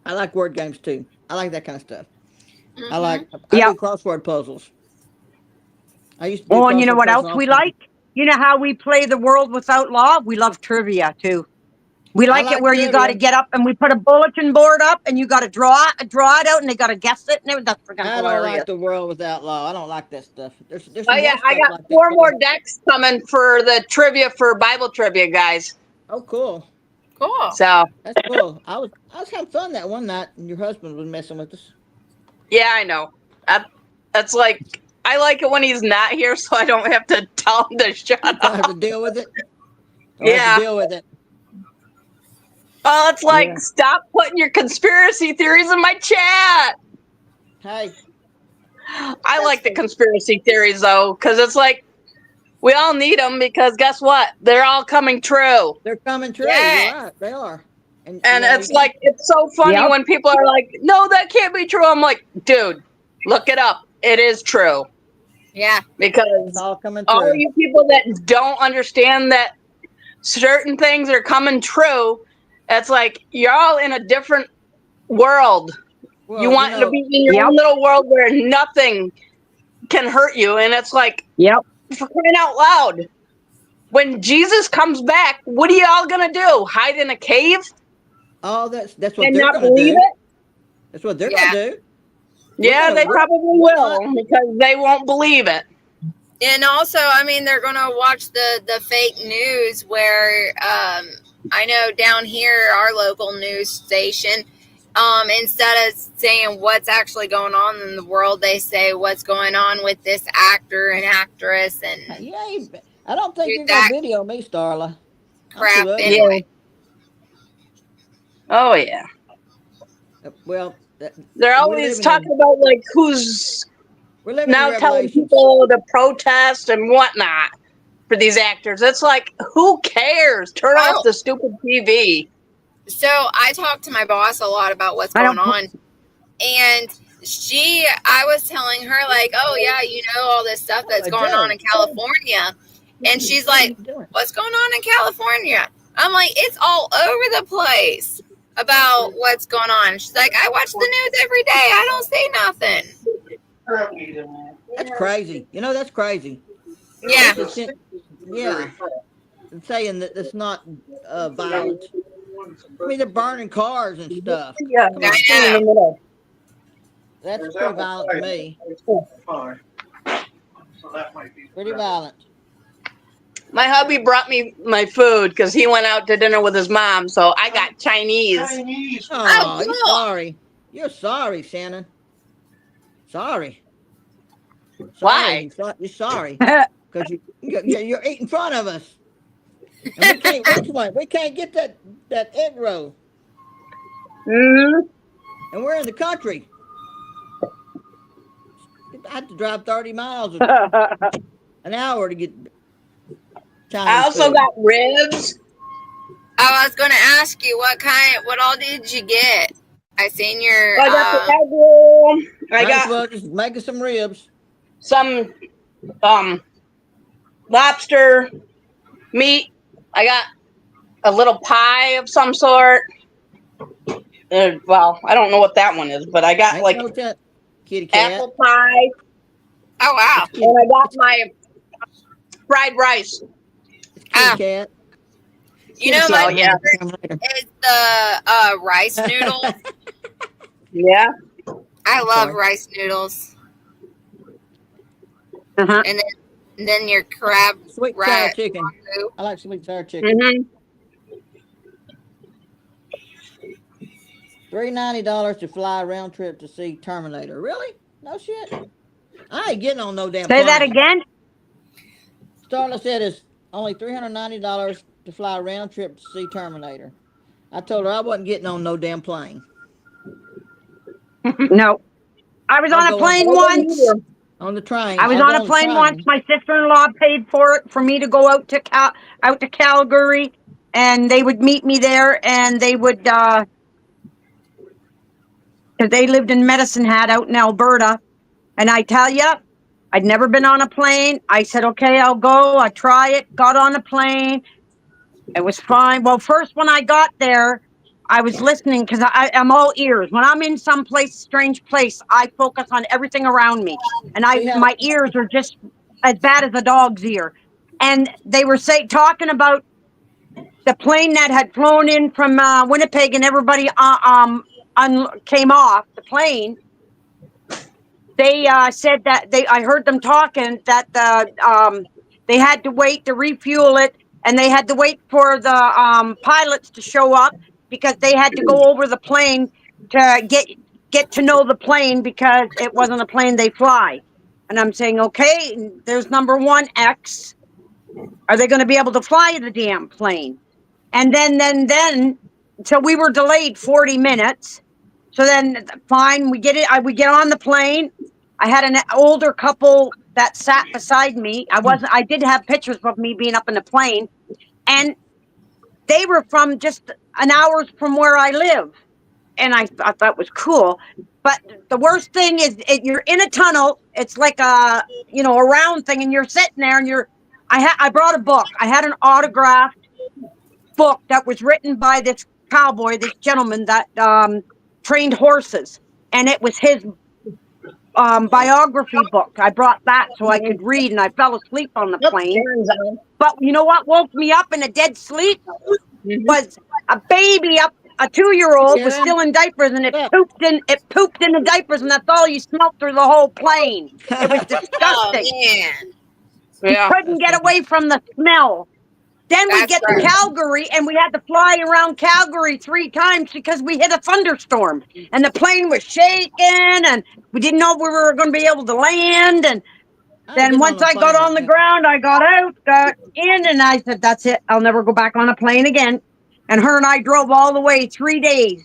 I like word games too. I like that kind of stuff. Mhm. I Yeah. do crossword puzzles. I used to do Oh, and you know crossword what else puzzles we often. like? You know how we play the world without law? We love trivia too. We like like it where you got to trivia. get up and we put a bulletin board up and you got to draw it out and they got to guess it. And that's freaking I don't hilarious. like the world without law. I don't like that stuff. There's Oh some yeah, more I stuff got like that 4 more too. decks coming for the trivia for Bible trivia, guys. Oh, cool. Cool. So That's cool. I was having fun that one night, and your husband was messing with us. yeah, I know. That's like I like it when he's not here, so I don't have to tell him to shut I have up. to deal with it. I Yeah. have to deal with it. Oh, it's like Yeah. stop putting your conspiracy theories in my chat. Hey, I like the conspiracy theories though, because it's like we all need them because guess what? They're all coming true. they're coming true. Yes. You're right. They are. And And you know, it's like, it's so funny Yep. when people are like, no, that can't be true. I'm like, dude, look it up. It is true. Yeah. it's Because all coming all true. you people that don't understand that certain things are coming true, it's like you're all in a different world. Well, you want to be in your Yep. own little world where nothing can hurt you. And it's like, Yep. for crying out loud, when Jesus comes back, what are y'all going to do? Hide in a cave Oh, that's what and they're not going to believe do. it? That's what they're Yeah. going to do. Yeah, they probably will because they won't believe it. And also, I mean, they're going to watch the fake news where I know down here, our local news station, instead of saying what's actually going on in the world, they say what's going on with this actor and actress and Yeah, I don't think Dude, you're going that- to video me, Starla. I'm crap. too ugly. Anyway, Oh, yeah. Well, They're We're always living talking about like who's we're living now in telling Revelations. people to protest and whatnot for these actors. It's like, who cares? Turn Oh. off the stupid TV. so I talked to my boss a lot about what's I going don't- on, and I was telling her like, oh yeah, you know all this stuff that's going on in California, and she's like, what's going on in California? I'm like, it's all over the place about what's going on. She's like, I watch the news every day. I don't see nothing. That's crazy. You know, that's crazy. Yeah. Yeah. And saying that it's not violent. I mean, they're burning cars and stuff. Yeah, Come on. I know. That's pretty violent to me. Pretty violent. My hubby brought me my food because he went out to dinner with his mom, so I got Chinese. Oh, you're cool. sorry. You're sorry, Shannon. Sorry. Why? You're sorry. Because you're eating in front of us. And we can't get that egg roll. Mm-hmm. And we're in the country. I had to drive 30 miles I an hour to get I Chinese also food. got ribs. I was gonna ask you what all did you get? I seen your I got the egg roll. I Might as got well just make us some ribs. some lobster meat. I got a little pie of some sort. Well, I don't know what that one is, but I got Ain't like no tent, kitty cat. apple pie, oh wow. It's kitty, and I got my fried rice. it's kitty Ah. cat. You know Kitty my Oh, yeah. favorite is the rice noodles. Yeah. I love Sorry. rice noodles. Uh-huh. And then your crab Sweet and sour right. chicken. I like sweet and sour chicken. Mm-hmm. $390 to fly a round trip to see Terminator. Really? No shit. I ain't getting on no damn Say plane. that again. Starla said it's only $390 to fly a round trip to see Terminator. I told her I wasn't getting on no damn plane. No. I was I'll on a go plane on- once. On the train. I was I'll on go a plane the once. My sister-in-law paid for it for me to go out to Calgary, and they would meet me there, and they would because they lived in Medicine Hat out in Alberta. And I tell you, I'd never been on a plane. I said, okay, I'll go. I try it. Got on a plane. It was fine. Well, first when I got there, I was listening because I'm all ears. When I'm in some place, strange place, I focus on everything around me, and my ears are just as bad as a dog's ear. And they were talking about the plane that had flown in from Winnipeg, and everybody came off the plane. They said that I heard them talking that they had to wait to refuel it, and they had to wait for the pilots to show up because they had to go over the plane to get to know the plane because it wasn't a plane they fly. And I'm saying, okay, there's number one X. Are they going to be able to fly the damn plane? And then, so we were delayed 40 minutes. So then, fine, we get it. We get on the plane. I had an older couple that sat beside me. I did have pictures of me being up in the plane, and they were from just an hour from where I live. And I thought that was cool. But the worst thing is you're in a tunnel. It's like a round thing, and you're sitting there, and I brought a book. I had an autographed book that was written by this cowboy, this gentleman that trained horses, and it was his biography book. I brought that so I could read, and I fell asleep on the plane. But you know what woke me up in a dead sleep was a baby a 2-year-old was still in diapers, and it pooped in the diapers, and that's all you smelled through the whole plane. It was disgusting. Oh man. Yeah. Couldn't get away from the smell. Then we get to Calgary, and we had to fly around Calgary 3 times because we hit a thunderstorm, and the plane was shaking, and we didn't know if we were going to be able to land. And then once I got on the ground, I got out, got in, and I said, that's it. I'll never go back on a plane again. And her and I drove all the way 3 days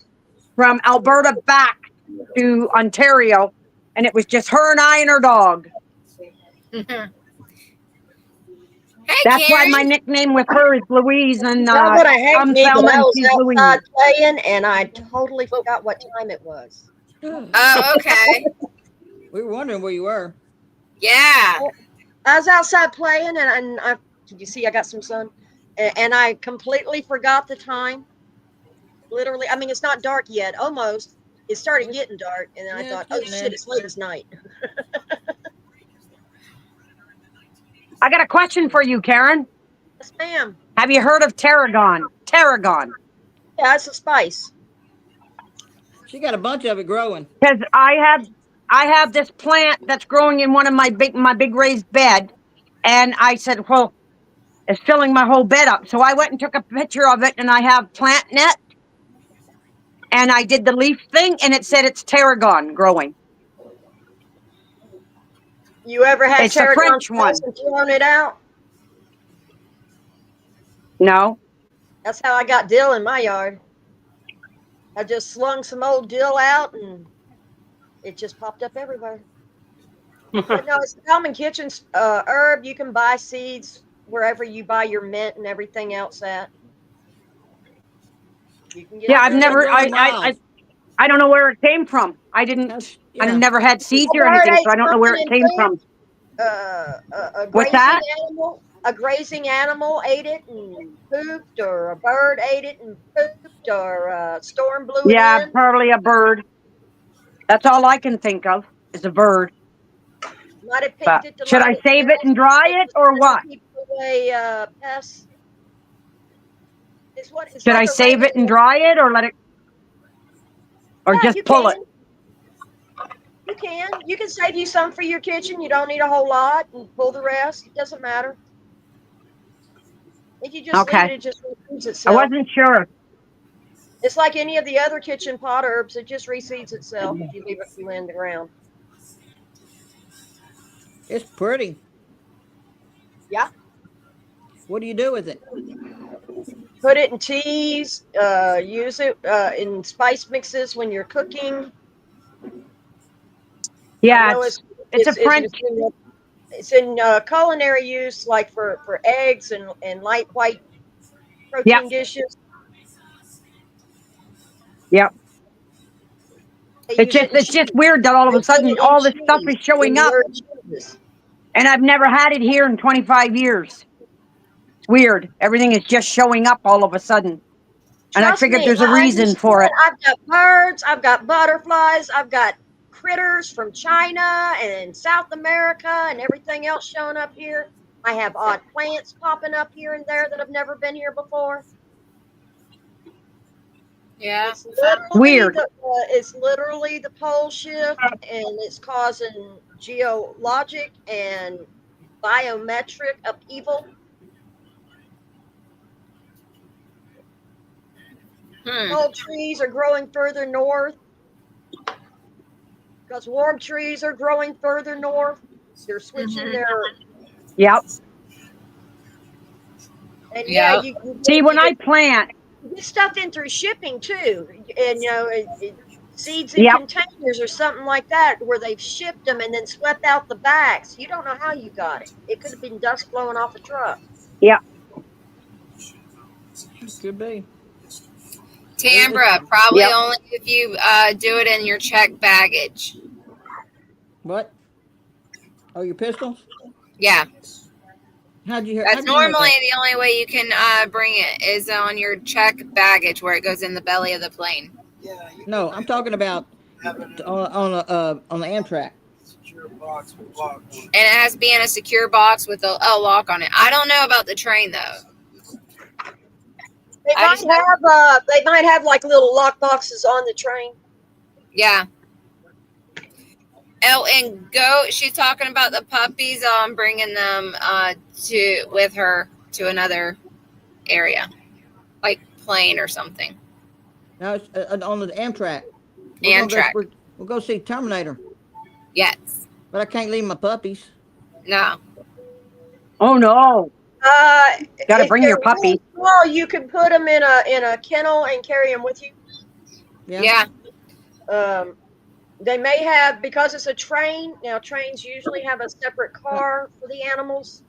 from Alberta back to Ontario, and it was just her and I and her dog. Hey, That's Karen. why my nickname with her is Louise, and You know what I hate me that I was she's outside Louise. playing and I totally forgot what time it was. Oh, okay. We were wondering where you were. Yeah. I was outside playing and I you see I got some sun and I completely forgot the time. Literally, I mean it's not dark yet, almost. It started getting dark and then I thought, oh shit, it's late as night. I got a question for you, Karen. Yes, ma'am. Have you heard of tarragon? Tarragon. Yeah, it's a spice. She got a bunch of it growing. Because I have this plant that's growing in one of my big raised bed, and I said, well, it's filling my whole bed up. So I went and took a picture of it, and I have PlantNet, and I did the leaf thing, and it said it's tarragon growing. You ever had It's a tarragon French one. and thrown it out? No. That's how I got dill in my yard. I just slung some old dill out and it just popped up everywhere. But no, it's a common kitchen herb. You can buy seeds wherever you buy your mint and everything else at. You can get Yeah, it I've there. never. Really mild. I don't know where it came from. I didn't. That's- I've yeah. never had seeds A or bird anything, ate so I don't know where something it came and from. a What's grazing that? animal. A grazing animal ate it and pooped, or a bird ate it and pooped, or a storm blew it Yeah, in. probably a bird. That's all I can think of is a bird. Might have But picked it to should line I its save it nest. and dry it or what? Keep away pests. It's Should like I a save it and regular. dry it or let it, or Yeah, just you pull can. it? You can. You can save you some for your kitchen. You don't need a whole lot, and pull the rest. It doesn't matter. If you just leave Okay. it, it just reseeds I itself. wasn't sure. It's like any of the other kitchen pot herbs. It just reseeds itself if you leave it in the ground. It's pretty. Yeah. What do you do with it? Put it in teas. Use it in spice mixes when you're cooking. I Yeah, know it's a French. it's in culinary use, like for eggs and light white protein Yep. dishes. Yep. They use it in It's just cheese. weird that all of They a put sudden it in all this stuff cheese, is showing in up, weird cheeses. and I've never had it here in 25 years. It's weird. Everything is just showing up all of a sudden, and I Trust figured me, there's a I reason for understand. it. I've got birds, I've got butterflies, I've got critters from China and South America and everything else showing up here. I have odd plants popping up here and there that have never been here before. Yeah. Weird. It's literally the pole shift, and it's causing geologic and biometric upheaval. Cold trees are growing further north because warm trees are growing further north. They're switching their. Yep. And yeah, Yep. you See, when get, I plant, you get stuff in through shipping too, and seeds in Yep. containers or something like that, where they've shipped them and then swept out the bags. You don't know how you got it. It could have been dust blowing off a truck. Yep. Could be. Tambra, probably Yep. only if you do it in your checked baggage. What? Oh, your pistols? Yeah. How'd you hear? That's how'd you know normally that? the only way you can bring it is on your checked baggage where it goes in the belly of the plane. No, I'm talking about on the Amtrak. And it has to be in a secure box with a lock on it. I don't know about the train though. They might have like little lock boxes on the train. Yeah. Oh, and she's talking about the puppies. Bringing them with her to another area, like plane or something. Now it's on the Amtrak. Amtrak. We'll go see Terminator, Yes. but I can't leave my puppies. No. Oh no. Got to If bring they're your puppy. really small, you can put them in a kennel and carry them with you. Yeah. They may have, because it's a train. Now trains usually have a separate car for the animals.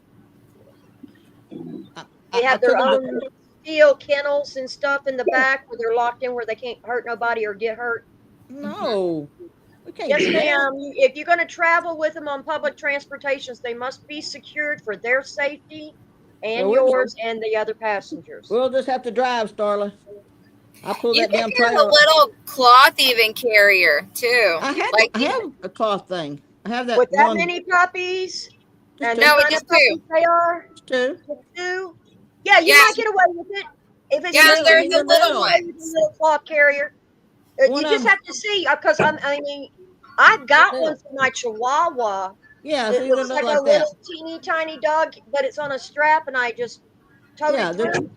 They have their own steel kennels and stuff in the back where they're locked in, where they can't hurt nobody or get hurt. No, we can't Yes, do that. ma'am. If you're going to travel with them on public transportations, they must be secured for their safety and Well, yours and the other passengers. We'll just have to drive, Starla. I pull You that damn can get a trailer. little cloth even carrier too. I have a cloth thing. I have that With that one. many puppies, and No, the we just puppies they are, Two. two. Yeah, you Yeah. might get away with it. If it's Yeah, just there's a a little one. little cloth carrier. You just have to see, because I've got one for my Chihuahua. Yeah, so It you looks look like like a that. little teeny tiny dog, but it's on a strap, and I just towed Yeah, it through.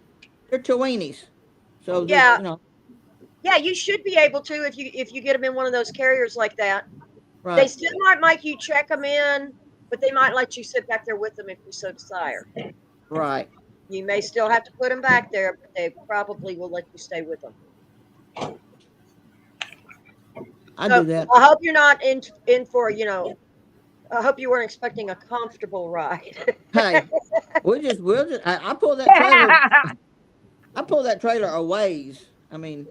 they're Chiweenies. So Yeah. you know, Yeah, you should be able to if you get them in one of those carriers like that. They right? still might make you check them in, but they might let you sit back there with them if you so desire. Right. You may still have to put them back there, but they probably will let you stay with them. I So, do that. I hope you're not in for I hope you weren't expecting a comfortable ride. Hey, I pulled that trailer. I pulled that trailer a ways. I mean,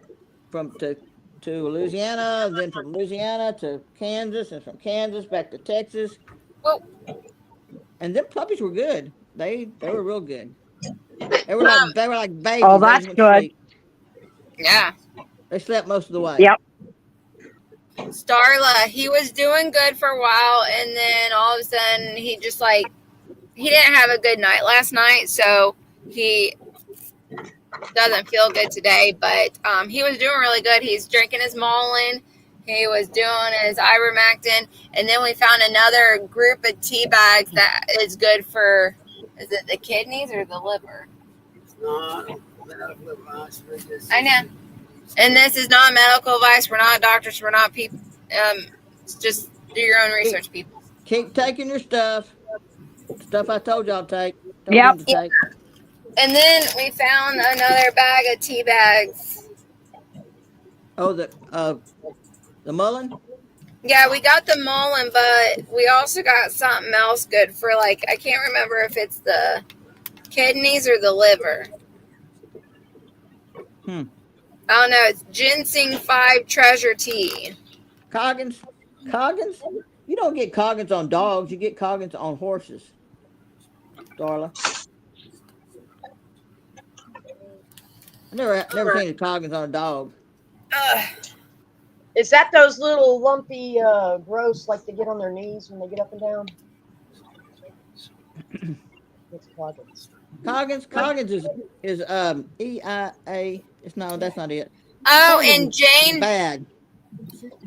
to Louisiana, then from Louisiana to Kansas, and from Kansas back to Texas. Well, And them puppies were good. They were real good. They were like babies. Oh, They that's just went to good. sleep. yeah. They slept most of the way. Yep. Starla, he was doing good for a while, and then all of a sudden he just like he didn't have a good night last night, so he doesn't feel good today. But he was doing really good. He's drinking his Mullen, he was doing his ivermectin, and then we found another group of tea bags that is good for, is it the kidneys or the liver? I know. And this is not medical advice. We're not doctors. We're not people. Just do your own research, people. Keep taking your stuff. Stuff I told y'all to take. Told Yep. them to take. And then we found another bag of tea bags. Oh, the Mullen? Yeah, we got the Mullen, but we also got something else good for, like, I can't remember if it's the kidneys or the liver. I don't know. It's Ginseng 5 Treasure Tea. Coggins? Coggins? You don't get Coggins on dogs. You get Coggins on horses. Darla. I never seen a Coggins on a dog. Is that those little lumpy growths like they get on their knees when they get up and down? It's Coggins. Coggins is EIA. It's no, that's not it. Oh, and Jane Bad.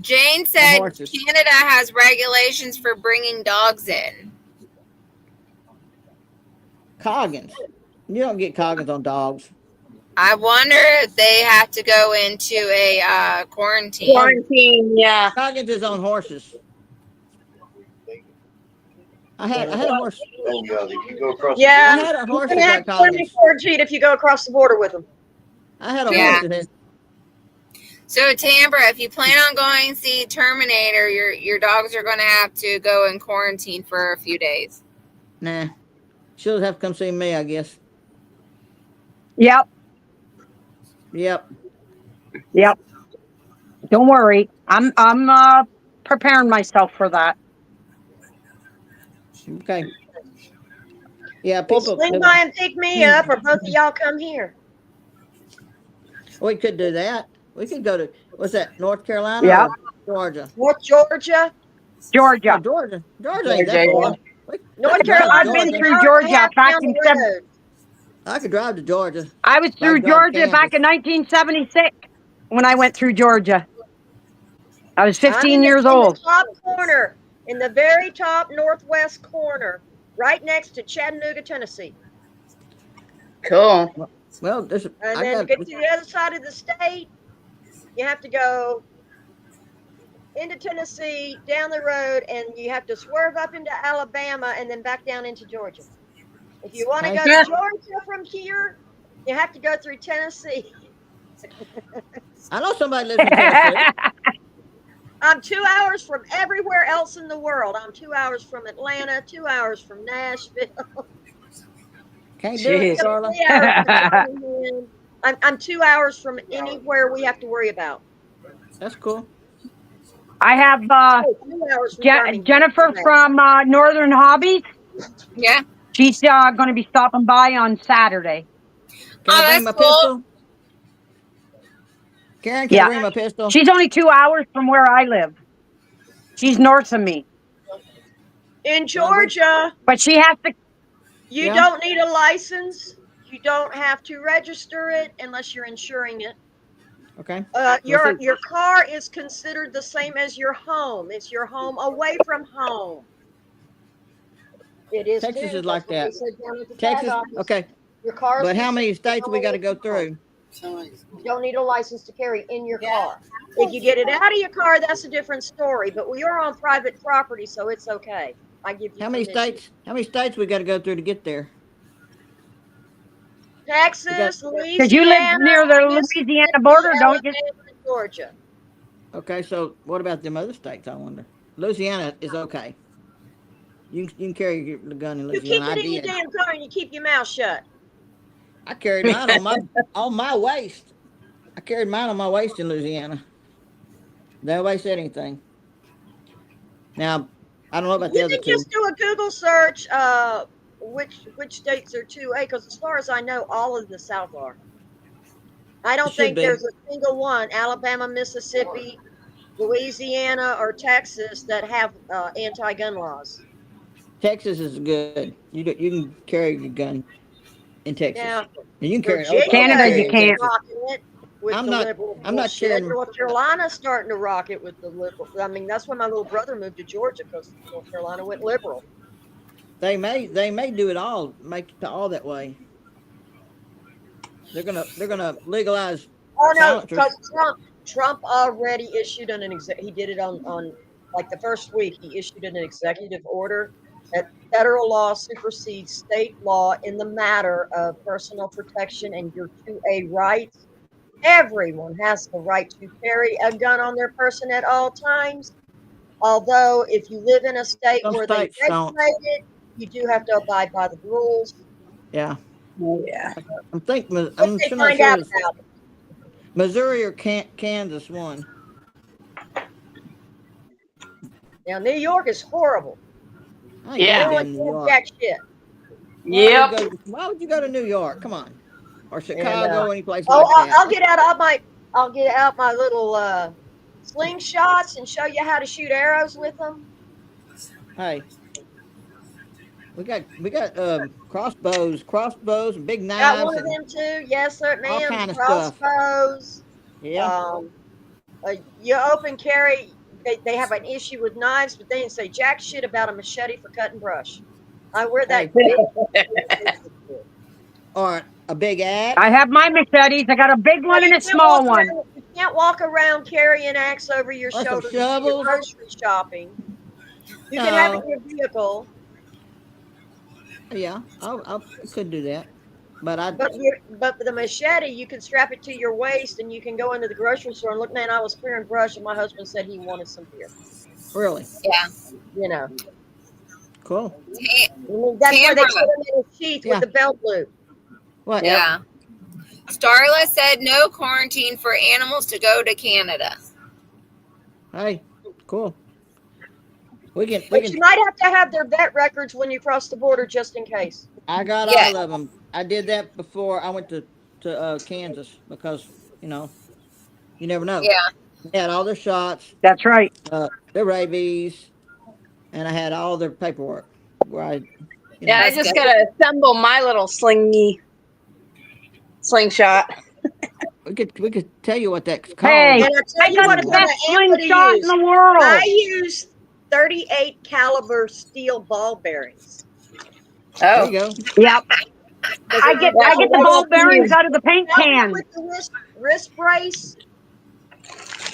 said horses. Canada has regulations for bringing dogs in. Coggins. You don't get Coggins on dogs. I wonder if they have to go into a quarantine. Quarantine, yeah. Coggins is on horses. I had a horse. If you go across I Yeah, had a horse you're that gonna have got to put me Coggins. 4G if you go across the border with them. I had a Yeah. horse that had. So Tambra, if you plan on going to see Terminator, your dogs are going to have to go in quarantine for a few days. Nah. She'll have to come see me, I guess. Yep. Yep. Yep. Don't worry. I'm preparing myself for that. Okay. Yeah, Well, people. swing by and pick me up, or both of y'all come here. We could do that. We could go to, what's that, North Carolina Yeah. or Georgia? North Georgia, Georgia. Oh, Georgia. Georgia ain't that Georgia, far. North I've been Carolina. I've been Georgia. through Georgia Half back down in the seven. road. I could drive to Georgia. I was through I've gone Georgia Kansas. back in 1976 when I went through Georgia. I was I'm 15 in years the old. top corner, in the very top northwest corner, right next to Chattanooga, Tennessee. Cool. Well, there's, And I then to got, get to the other side of the state, you have to go into Tennessee, down the road, and you have to swerve up into Alabama and then back down into Georgia. If you want to go Yeah. to Georgia from here, you have to go through Tennessee. I know somebody lives in Tennessee. I'm 2 hours from everywhere else in the world. I'm 2 hours from Atlanta, 2 hours from Nashville. Can't do it, Jeez. Darla. 3 hours from Birmingham. I'm 2 hours from anywhere we have to worry about. That's cool. I have 2 hours from Birmingham. Jennifer from Northern Hobbies. Yeah. She's going to be stopping by on Saturday. Can I Oh, bring my that's cool. pistol? Karen, can Yeah. I bring my pistol? She's only 2 hours from where I live. She's north of me, In Georgia, but she has to. you Yeah. don't need a license. You don't have to register it unless you're insuring it. Okay. Your car is considered the same as your home. It's your home away from home. It is. Texas too. is like That's that. what they said down at the tag Texas? office. Okay. Your car. is But how many considered states home we got to away go from home. through? You don't need a license to carry in your car. If you get it out of your car, that's a different story. But we are on private property, so it's okay. I give you How many permission. states? How many states we got to go through to get there? Texas, Because you live near the Louisiana border, don't you? Georgia. Okay, so what about them other states? I wonder. Louisiana is okay. You can carry the gun in You keep Louisiana. I it in your did. damn car and you keep your mouth shut. I carried mine on my waist. I carried mine on my waist in Louisiana. Nobody said anything. Now, I don't know about the You other can two. just do a Google search. Which states are 2A? Because as far as I know, all of the South are. I don't It should think be. there's a single one, Alabama, Mississippi, Louisiana, or Texas, that have anti-gun laws. Texas is good. You can carry your gun in Texas. Now, And you can carry an Virginia Canada, carry you in is can't. Texas. rocking it with I'm the not- liberal I'm not bullshit. carrying- North Carolina's starting to rock it with the liberal. I mean, that's when my little brother moved to Georgia because North Carolina went liberal. They may do it all, make it all that way. They're gonna legalize. Oh no, Silencers. because Trump already issued he did it on like the first week. He issued an executive order that federal law supersedes state law in the matter of personal protection and your 2A rights. Everyone has the right to carry a gun on their person at all times. Although, if you live in a state Some where they states don't. regulate it, you do have to abide by the rules. Yeah, Oh, yeah. I'm thinking. What I'm they not find sure out it's about it. Missouri or Kansas one. Now, New York is horrible. I ain't Yeah. They going don't to New do York. jack shit. Yep. Why would you go to New York? Come on, or Chicago, any place Oh, like that. I'll get out my little slingshots and show you how to shoot arrows with them. Hey, we got crossbows and big Got knives one of and them too. Yes, sir, all ma'am. kind of stuff. Crossbows. Yeah. You open carry. They have an issue with knives, but they didn't say jack shit about a machete for cutting brush. I wear that. Or a big axe. I have my machetes. I got a big one and a small one. You can't walk around carrying an axe over your Or some shoulder to do your shovels. grocery shopping. You can have it in your vehicle, Yeah, I could do that, but but the machete, you can strap it to your waist and you can go into the grocery store and look. Man, I was clearing brush and my husband said he wanted some beer. really You know, cool. I mean, that's why they put him in a sheath Yeah. with the belt loop. What? Yeah. Starla said no quarantine for animals to go to Canada. Hey, cool. We But can. you might have to have their vet records when you cross the border, just in case. I got Yeah. all of them. I did that before I went to Kansas because you never know. Yeah. They had all their shots, That's right. their rabies, and I had all their paperwork. Where I Yeah, I just gotta assemble my little slingshot. we could tell you what that's called. Hey, And I tell I you got what the kind of best ammo to slingshot in use. the world. I use 38 caliber steel ball bearings. There Oh, you go. Yep. I get the ball bearings out of the paint can. With the wrist brace.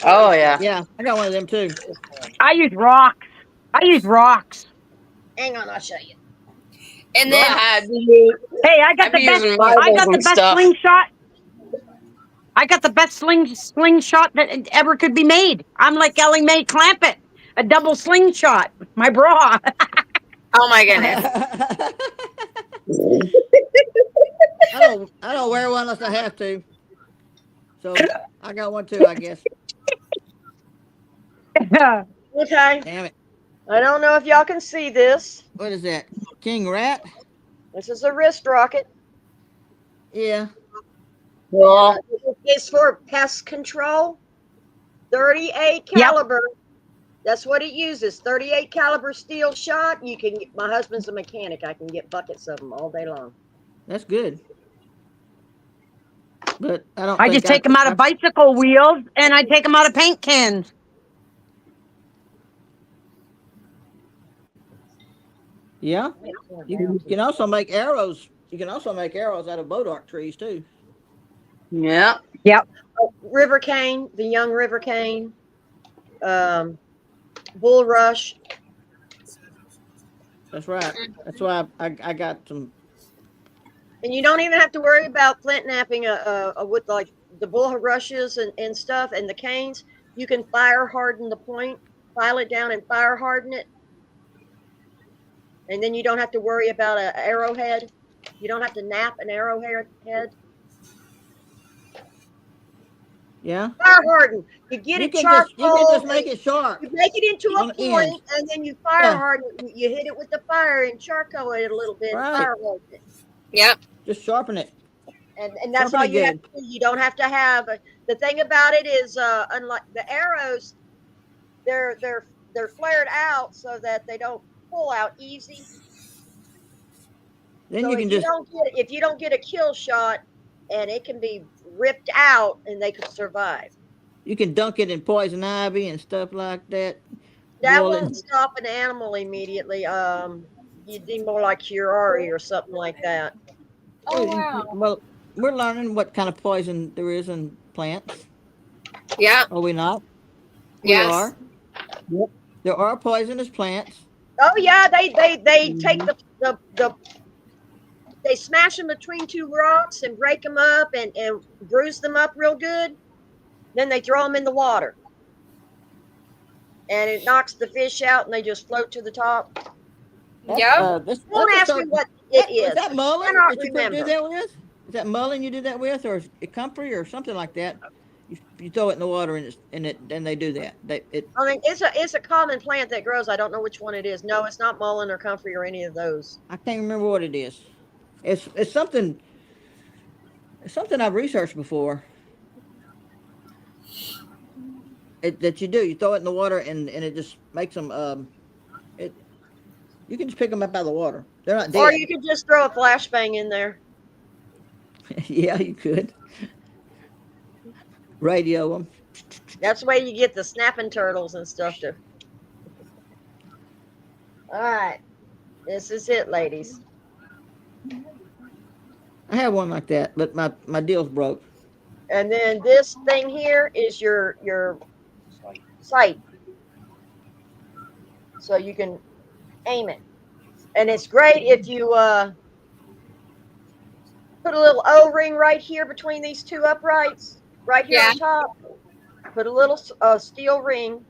oh yeah. Yeah, I got one of them too. I use rocks. Hang on, I'll show you. And then Hey, I got I've the been best. using I marbles got the and best stuff. slingshot. I got the best slingshot that ever could be made. I'm like Ellie Mae Clampett, a double slingshot. My bra. oh my goodness. I don't wear one unless I have to. So I got one too, I guess. Okay. Damn it. I don't know if y'all can see this. What is that? King Rat? This is a wrist rocket. Yeah. Well, It's for pest control. 38 caliber. That's what it uses. 38 caliber steel shot. You can get, my husband's a mechanic. I can get buckets of them all day long. That's good. But I don't I think just take them out of bicycle wheels and I take them out of paint cans. Yeah. You can also make arrows. You can also make arrows out of bodark trees too. yeah. River cane, the young river cane, bulrush. That's right. That's why I got some. And you don't even have to worry about flint napping with like the bulrushes and stuff and the canes. You can fire harden the point, file it down and fire harden it. And then you don't have to worry about an arrowhead. You don't have to nap an arrowhead. Yeah. Fire harden. You get You it can just charcoal. make it sharp. You make it into On a the point, ends. and then you fire Yeah. harden it. You hit it with the fire and charcoal it a little bit. Right. Fire harden it. Yep. Just sharpen it. And that's Sharpen all it you have good. to do. You don't have to have the thing about it is unlike the arrows, they're flared out so that they don't pull out easy. Then So you can just if you don't get a kill shot, and it can be ripped out and they could survive. you can dunk it in poison ivy and stuff like that. That Boil it. won't stop an animal immediately. You'd be more like curare or something like that. Oh, wow. Well, we're learning what kind of poison there is in plants. Yep. Are we not? Yes. We are. Yep. There are poisonous plants. Oh yeah, they take the they smash them between two rocks and break them up and bruise them up real good. Then they throw them in the water, and it knocks the fish out, and they just float to the top. Yep. Don't ask me what it is. Is that mullen cannot that you remember. do that with? Is that mullen you do that with, or is it comfrey or something like that? You throw it in the water and they do that. I mean, it's a common plant that grows. I don't know which one it is. No, it's not mullein or comfrey or any of those. I can't remember what it is. It's something. It's something I've researched before. That you do. You throw it in the water and it just makes them. You can just pick them up out of the water. They're not dead. Or you could just throw a flashbang in there. Yeah, you could. Radio them. That's the way you get the snapping turtles and stuff too. All right, this is it, ladies. I have one like that, but my deal's broke. And then this thing here is your sight, so you can aim it. And it's great if you put a little O-ring right here between these two uprights, right here on top. Put a little steel ring,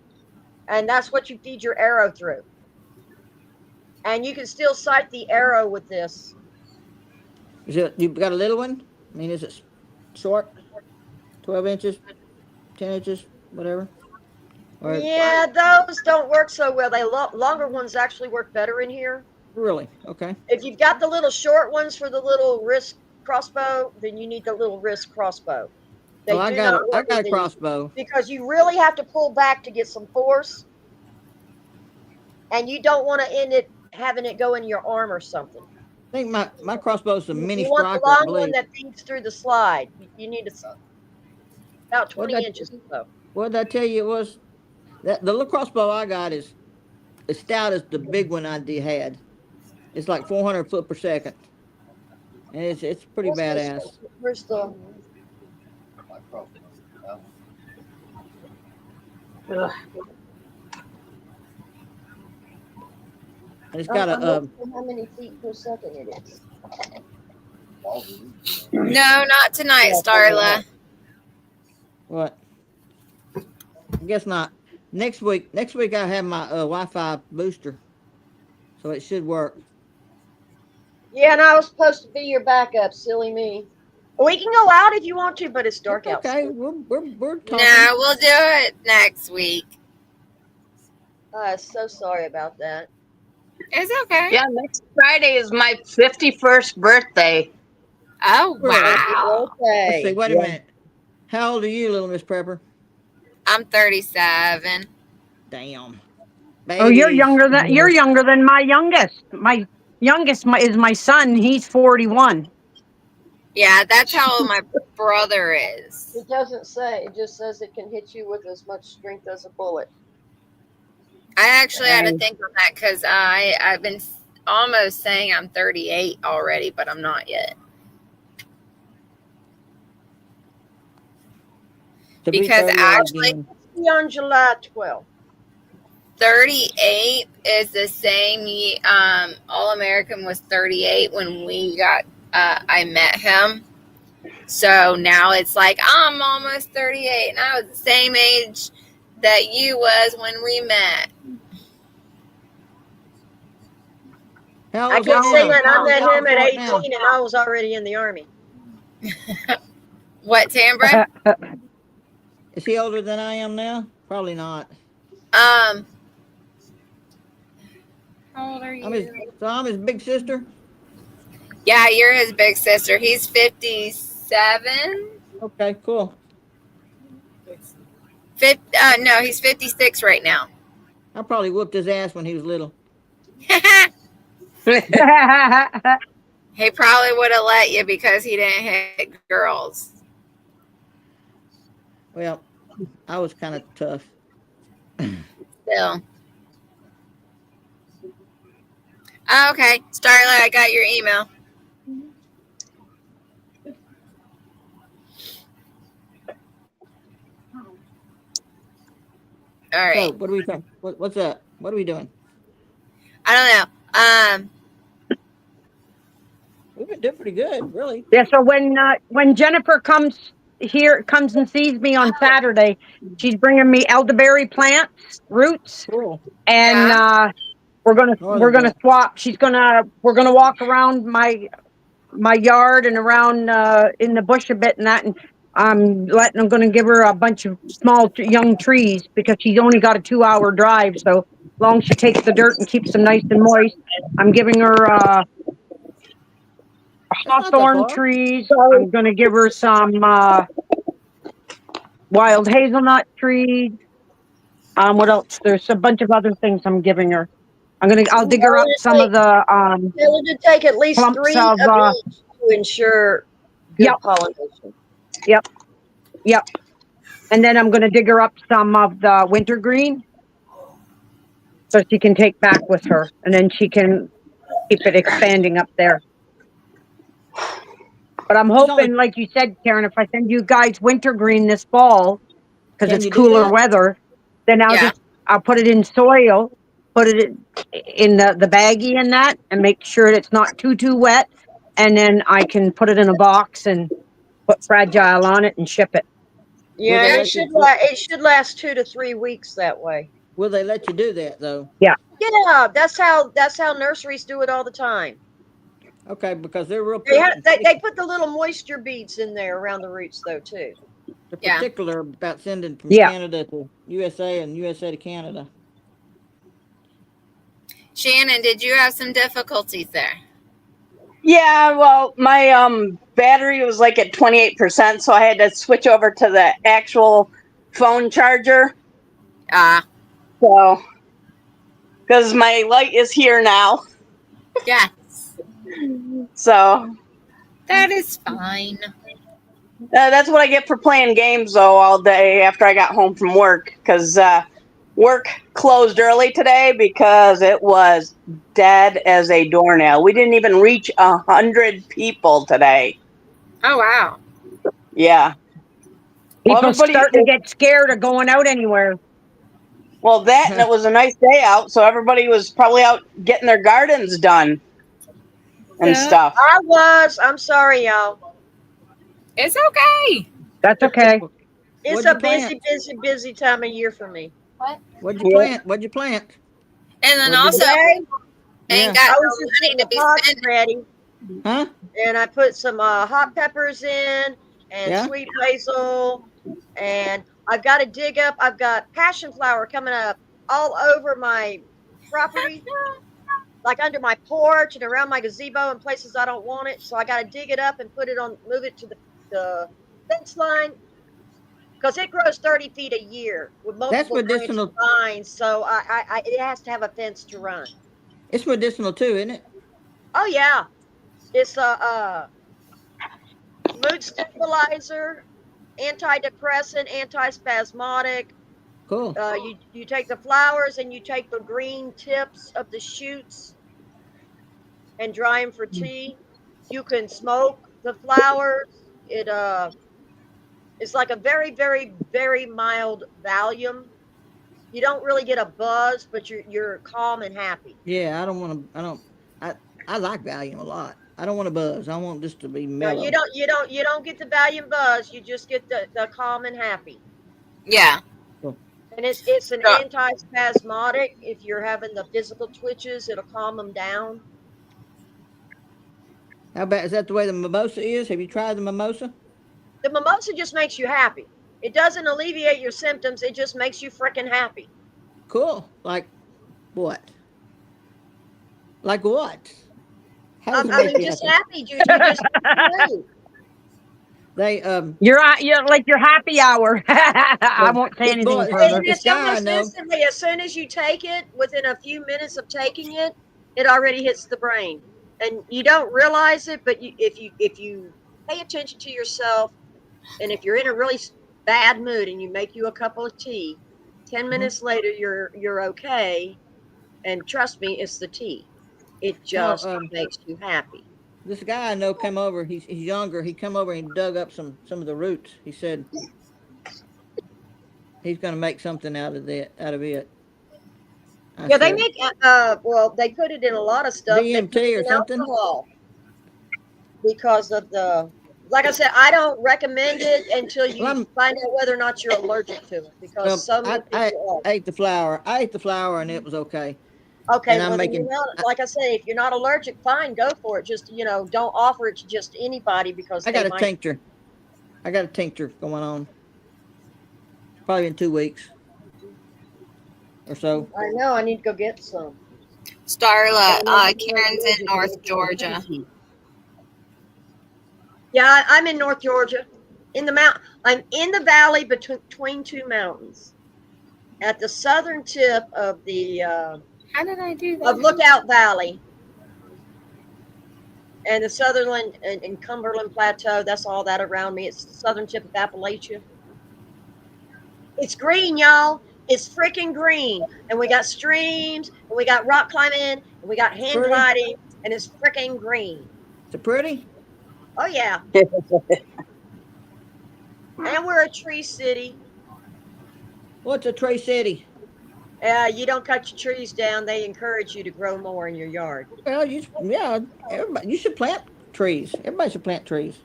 and that's what you feed your arrow through. And you can still sight the arrow with this. Is it? You got a little one? I mean, is it short? 12 inches, 10 inches, whatever. Or, Yeah, those don't work so well. They longer ones actually work better in here. Really? Okay. If you've got the little short ones for the little wrist crossbow, then you need the little wrist crossbow. They I do got not a work with crossbow. because you really have to pull back to get some force, and you don't want to end it having it go in your arm or something. I think my crossbow's a mini You want striker, the I long believe. one that feeds through the slide. You need about 20 that- inches or so. What did I tell you? It was that the little crossbow I got is as stout as the big one I had. It's like 400 foot per second, and it's pretty badass. Where's the? Ugh. And it's got I'm a looking for how many feet per second it is. No, not tonight, Starla. what? I guess not. Next week I have my Wi-Fi booster, so it should work. Yeah, and I was supposed to be your backup. Silly me. We can go out if you want to, but it's dark Okay, outside. we're talking. No, we'll do it next week. So sorry about that. It's okay. Yeah, next Friday is my 51st birthday. Oh, wow. Let's see. Okay. Wait a minute. How old are you, little Miss Prepper? I'm 37. Damn. Oh, you're Babies. younger than my youngest. My youngest is my son. He's 41. Yeah, that's how old my brother is. It doesn't say. It just says it can hit you with as much strength as a bullet. I actually had to think on that because I've been almost saying I'm 38 already, but I'm not yet. To be Because 30 actually- again. On July 12th. 38 is the same. All American was 38 when I met him. So now it's like I'm almost 38, and I was the same age that you was when we met. How I old is keep he saying now? I How met old him at is he now? 18 and I was already in the army. What, Tambra? Is he older than I am now? Probably not. How old are I'm his, you? so I'm his big sister. Yeah, you're his big sister. He's 57. Okay, cool. No, he's 56 right now. I probably whooped his ass when he was little. He probably would have let you because he didn't hit girls. Well, I was kind of tough. Still. Oh, okay. Starlight, I got your email. All right. So, what are we talking? What's up? What are we doing? I don't know. We've been doing pretty good, really. Yeah, so when Jennifer comes and sees me on Saturday, she's bringing me elderberry plants, roots, Cool. and Yeah. we're gonna Northern swap. We're gonna walk around my yard and around in the bush a bit and that, and I'm gonna give her a bunch of small young trees because she's only got a 2-hour drive. So as long as she takes the dirt and keeps them nice and moist, I'm giving her That's not that hawthorn far. trees. I'm gonna give her some wild hazelnut trees. What else? There's a bunch of other things I'm giving her. I'll dig her up some of the Tell her to take at least clumps 3 of of each to ensure good Yep. pollination. Yep. And then I'm gonna dig her up some of the wintergreen so she can take back with her, and then she can keep it expanding up there. But I'm hoping, like you said, Karen, if I send you guys wintergreen this fall, because Can it's you do cooler that? weather, then I'll put it in soil, put it in the baggie and that, and make sure it's not too wet, and then I can put it in a box and put Fragile on it and ship it. Yeah, they and let you- it should last 2 to 3 weeks that way. Will they let you do that though? Yeah, that's how nurseries do it all the time. Okay, because they're real. They put the little moisture beads in there around the roots though too. They're Yeah. particular about sending from Yeah. Canada to USA and USA to Canada. Shannon, did you have some difficulties there? Yeah, well, my battery was like at 28%, so I had to switch over to the actual phone charger. So, because my light is here now, Yes. so That is fine. that's what I get for playing games though all day after I got home from work. Because work closed early today because it was dead as a doornail. We didn't even reach 100 people today. Oh, wow. Yeah. Well, People starting to get scared of going out anywhere. Well, that, and it was a nice day out, so everybody was probably out getting their gardens done and stuff. I'm sorry, y'all. It's okay. That's okay. It's What'd a you plant? busy time of year for me. What'd you plant? What'd you plant? And then What'd you also, Today, ain't Yeah. got I no was just money getting to the be pots spending. ready, Huh? and I put some hot peppers in and Yeah. sweet basil, and I've got to dig up. I've got passion flower coming up all over my property, like under my porch and around my gazebo and places I don't want it. So I got to dig it up and move it to the fence line because it grows 30 feet a year with multiple branch medicinal. vines. So it has to have a fence to run. It's medicinal too, isn't it? Oh yeah, it's a mood stabilizer, antidepressant, antispasmodic. Cool. You take the flowers and you take the green tips of the shoots and dry them for tea. You can smoke the flowers. It's like a very, very, very mild Valium. You don't really get a buzz, but you're calm and happy. Yeah, I don't want to. I like Valium a lot. I don't want to buzz. I want this to be No, mellow. you don't get the Valium buzz. You just get the calm and happy. Yeah. And it's an Yeah. antispasmodic. If you're having the physical twitches, it'll calm them down. How about, is that the way the mimosa is? Have you tried the mimosa? The mimosa just makes you happy. It doesn't alleviate your symptoms. It just makes you freaking happy. Cool. Like what? Like what? How does it I make mean, you just happy? happy. You just They You're like your happy hour. I well, won't say this anything boy, further. And this it's guy I almost know, instantly. As soon as you take it, within a few minutes of taking it, it already hits the brain, and you don't realize it. But if you pay attention to yourself, and if you're in a really bad mood and you make you a cup of tea, 10 minutes later you're okay. And trust me, it's the tea. It how just makes you happy. this guy I know came over. He's younger. He come over and he dug up some of the roots. He said he's going to make something out of it. I Yeah, they said, make well, they put it in a lot of stuff. They put DMT it or in something. alcohol because of the. Like I said, I don't recommend it until you Well, find out whether or not you're allergic to it, because well, so many people I ate the flour. I ate the flour and it was okay. are. Okay, And I'm well then making. like I say, if you're not allergic, fine, go for it. Just don't offer it to just anybody because I they got a might. tincture. I got a tincture going on. Probably in 2 weeks or so. I know. I need to go get some. Starla, Karen's in North Georgia. Yeah, I'm in North Georgia, in the mount. I'm in the valley between two mountains, at the southern tip of the How did I do that? of Lookout Valley, and the Sutherland and Cumberland Plateau. That's all that around me. It's the southern tip of Appalachia. It's green, y'all. It's freaking green, and we got streams, and we got rock climbing, and we got hand Pretty. gliding, and it's freaking green. Is it pretty? Oh yeah, and we're a tree city. What's a Tree City? You don't cut your trees down. They encourage you to grow more in your yard. Well, everybody, you should plant trees. Everybody should plant trees.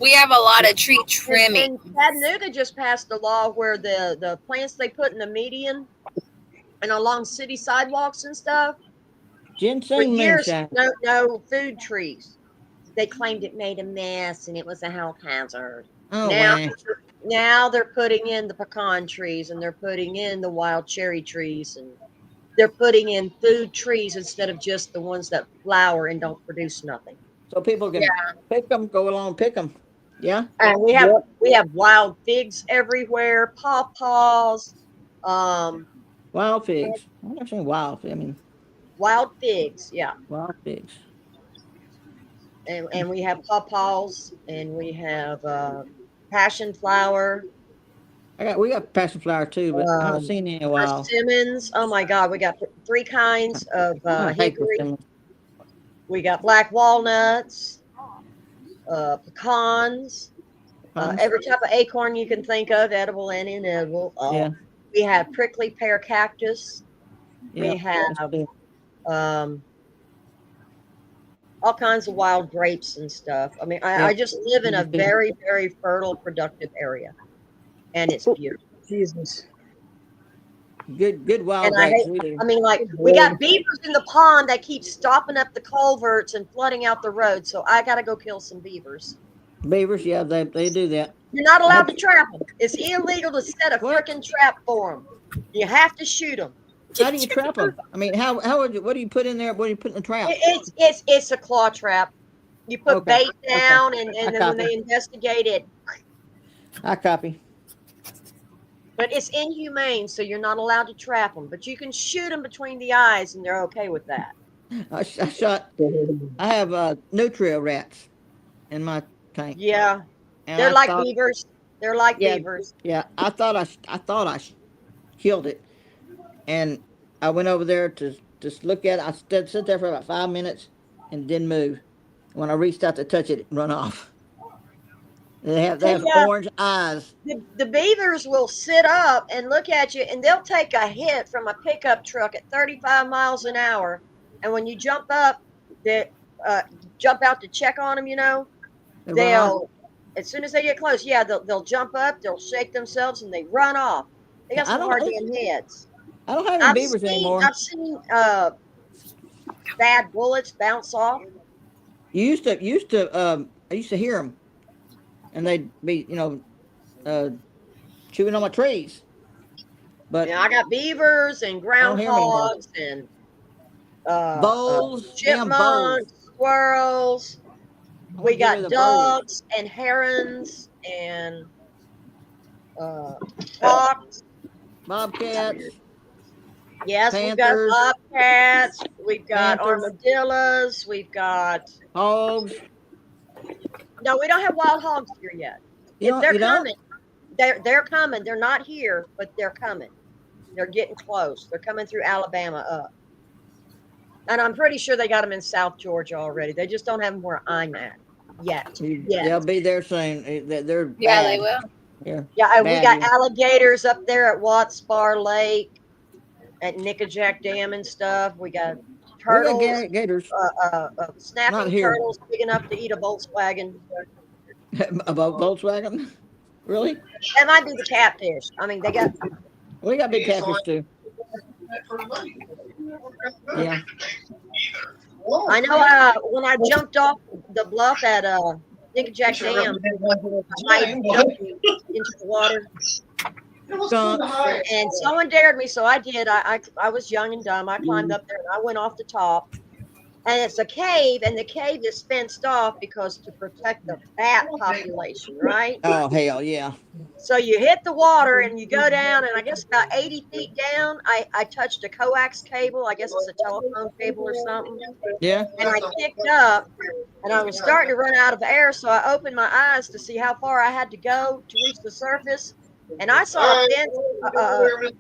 We have a lot of tree trimming. And Chattanooga just passed a law where the plants they put in the median and along city sidewalks and stuff, for Ginseng years, moonshine. no food trees. They claimed it made a mess and it was a health hazard. Oh, now, wow. now they're putting in the pecan trees, and they're putting in the wild cherry trees, and they're putting in food trees instead of just the ones that flower and don't produce nothing. So people can pick them, go along, pick them. Yeah. And we have wild figs everywhere, pawpaws, Wild figs. I've never seen wild figs. I mean, wild figs, yeah. wild figs. And we have pawpaws, and we have passion flower, We got passion flower too, but I haven't seen any in a while. persimmons. Oh my God, we got 3 kinds of I hate hickory. persimmons. We got black walnuts, pecans, every type of acorn you can think of, edible and inedible. Yeah. We have prickly pear cactus. Yeah. We have all kinds of wild grapes and stuff. I mean, I just live in a very, very fertile, productive area, and it's beautiful. Jesus. Good wild And I grapes. hate- We do. I mean, like, we got beavers in the pond that keep stopping up the culverts and flooding out the road, so I got to go kill some beavers. Beavers, yeah, they do that. You're not allowed to trap them. It's illegal to set a What? freaking trap for them. You have to shoot them. How do you trap them? I mean, how would you? What do you put in there? What do you put in the trap? It's a claw trap. You put Okay, bait down, okay. and I then when copy. they investigate it, I copy. but it's inhumane, so you're not allowed to trap them. But you can shoot them between the eyes, and they're okay with that. I shot. I have nutria rats in my tank. Yeah, And they're I like thought- beavers. They're like Yeah. beavers. Yeah, I thought I killed it, and I went over there to just look at it. I stood there for about 5 minutes and didn't move. When I reached out to touch it, it run off. They have Yeah. orange eyes. The beavers will sit up and look at you, and they'll take a hit from a pickup truck at 35 miles an hour. And when you jump up, they jump out to check on them. They run off. They'll, as soon as they get close, they'll jump up, they'll shake themselves, and they run off. They got I some don't- hard damn heads. I don't have any beavers anymore. I've seen bad bullets bounce off. I used to hear them, and they'd be, chewing on my trees. But I got beavers and don't hear 'em anymore. groundhogs and voles, damn voles. chipmunks, squirrels. I We wanna get rid got of the voles. ducks and herons and hawks. Bobcats. Yes, Panthers. we've got bobcats. We've got Panthers. armadillos. We've got. Hogs. No, we don't have wild hogs here yet. You They're don't? coming. They're coming. They're not here, but they're coming. They're getting close. They're coming through Alabama up. And I'm pretty sure they got them in South Georgia already. They just don't have them where I'm at yet. They'll be there soon. They're Yeah, bad. they will. Yeah. Yeah, and we got Bad. alligators up there at Watts Bar Lake, at Nickajack Dam and stuff. We got turtles, We got gators. Not snapping here. turtles big enough to eat a Volkswagen. About Volkswagen. Really? That might be the catfish. I mean, they got. We got big catfish too. Yeah. I know. When I jumped off the bluff at Nickajack Dam, I jumped into the water, Skunks. and someone dared me, so I did. I was young and dumb. I climbed up there and I went off the top. And it's a cave, and the cave is fenced off because to protect the bat population, right? Oh hell yeah. So you hit the water and you go down, and I guess about 80 feet down, I touched a coax cable. I guess it's a telephone cable or something. Yeah. And I kicked up, and I was starting to run out of air, so I opened my eyes to see how far I had to go to reach the surface. And I saw a fence,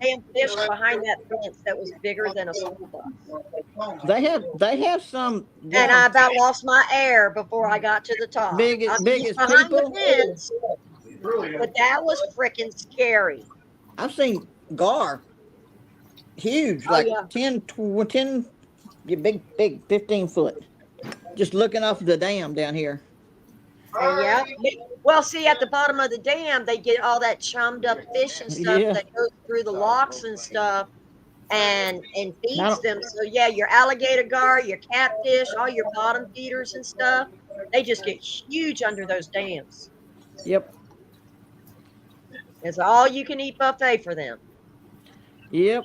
damn fish behind that fence that was bigger than a school bus. They have some. And I about lost my air before I got to the top. Big as I was big as behind people. the fence, but that was freaking scary. I've seen gar. Huge, Oh, like yeah. 10, yeah, big 15 foot. Just looking off the dam down here. And yeah. Well, see, at the bottom of the dam, they get all that chummed up fish and stuff Yeah. that goes through the locks and stuff, and feeds Now- them. So yeah, your alligator gar, your catfish, all your bottom feeders and stuff, they just get huge under those dams. Yep. It's all you can eat buffet for them. Yep.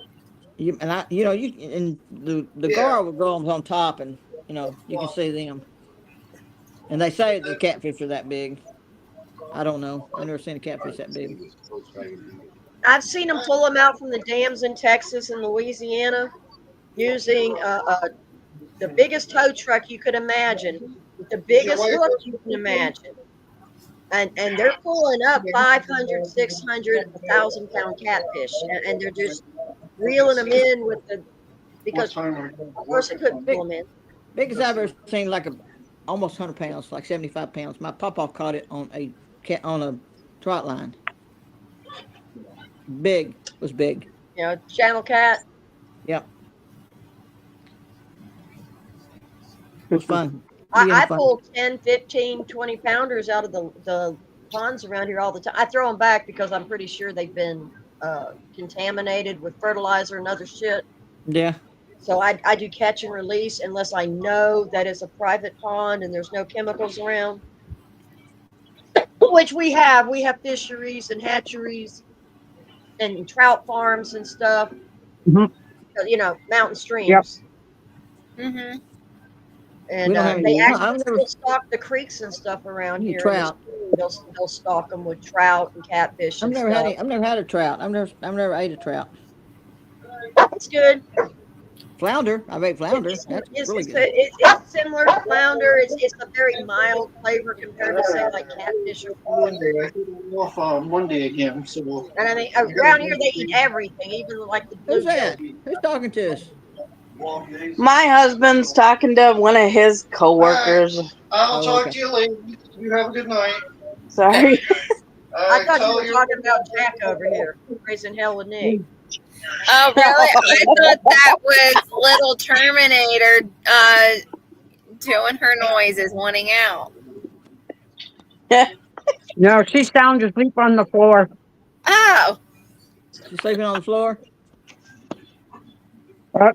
And the gar will go on top, and you can see them. And they say the catfish are that big. I don't know. I've never seen a catfish that big. I've seen them pull them out from the dams in Texas and Louisiana using the biggest tow truck you could imagine, the biggest hook you can imagine. And they're pulling up 500, 600, 1,000-pound catfish. And they're just reeling them in with because of course they couldn't pull them in. Biggest I've ever seen, like almost 100 pounds, like 75 pounds. My papa caught it on a trot line. Big, was big. Channel cat. Yep. It was fun. I pull 10, 15, 20 pounders out of the ponds around here all the time. I throw them back because I'm pretty sure they've been contaminated with fertilizer and other shit. Yeah. So I do catch and release unless I know that it's a private pond and there's no chemicals around. Which we have. We have fisheries and hatcheries and trout farms and stuff. Mhm. Mountain streams. Yep. Mm-hmm. And We don't have they any- actually I've never- still stock the creeks and stuff around Any here. trout. They'll stock them with trout and catfish. I've And never stuff. had a trout. I've never ate a trout. It's good. Flounder. I've ate flounder. That's really good. It's similar to flounder. It's a very mild flavor compared to say like catfish or flounder. Off on Monday again, so we'll. And I mean, around here they eat everything, even like the blue Who's that? jelly. Who's talking to us? My husband's talking to one of his coworkers. I'll Oh, talk okay. to you later. You have a good night. Sorry. I thought you Tell were your- talking about Jack over here, raising hell with Nick. Oh, really? I thought that was little Terminator doing her noises, wanting out. No, she's sound asleep on the floor. Oh, She's sleeping on the floor.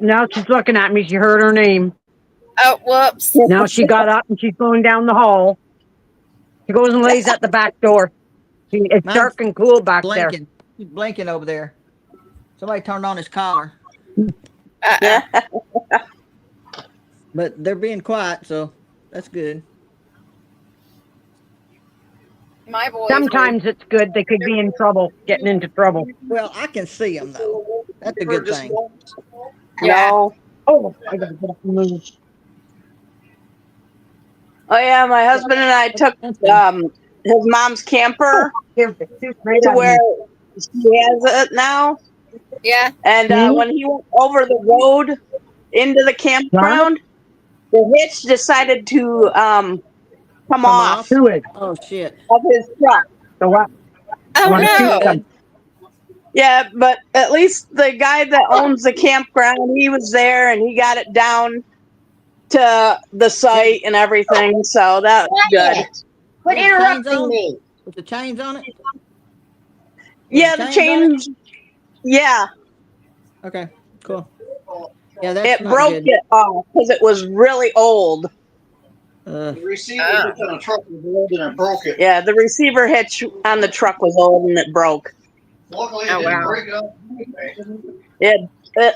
Now she's looking at me. She heard her name. Oh, whoops. Now she got up and she's going down the hall. She goes and lays at the back door. It's Mine's dark and cool back there. Blinking. He's blinking over there. Somebody turned on his collar. Uh-uh. But they're being quiet, so that's good. My boys. Sometimes it's good. They could be in trouble, getting into trouble. Well, I can see them though. That's a We're good just- thing. Yeah. No. Oh, I gotta get up and move. Oh yeah, my husband and I took his mom's camper Here, shoot right to at where me. she has it now. Yeah. And Mhm. when he went over the road into the campground, the hitch decided to come off Do it. Oh shit. of his truck. So what? Oh Wanna shoot no. them? Yeah, but at least the guy that owns the campground, he was there and he got it down to the site and everything. So that was good. Quiet. Quit With the chains interrupting on? me. With the chains on it? Yeah, the chains change. Yeah, Okay, cool. Yeah, that's it not broke good. it off because it was really old. The receiver hit on a truck was old and it broke it. Yeah, the receiver hitch on the truck was old and it broke. Luckily, it Oh, didn't wow. break up.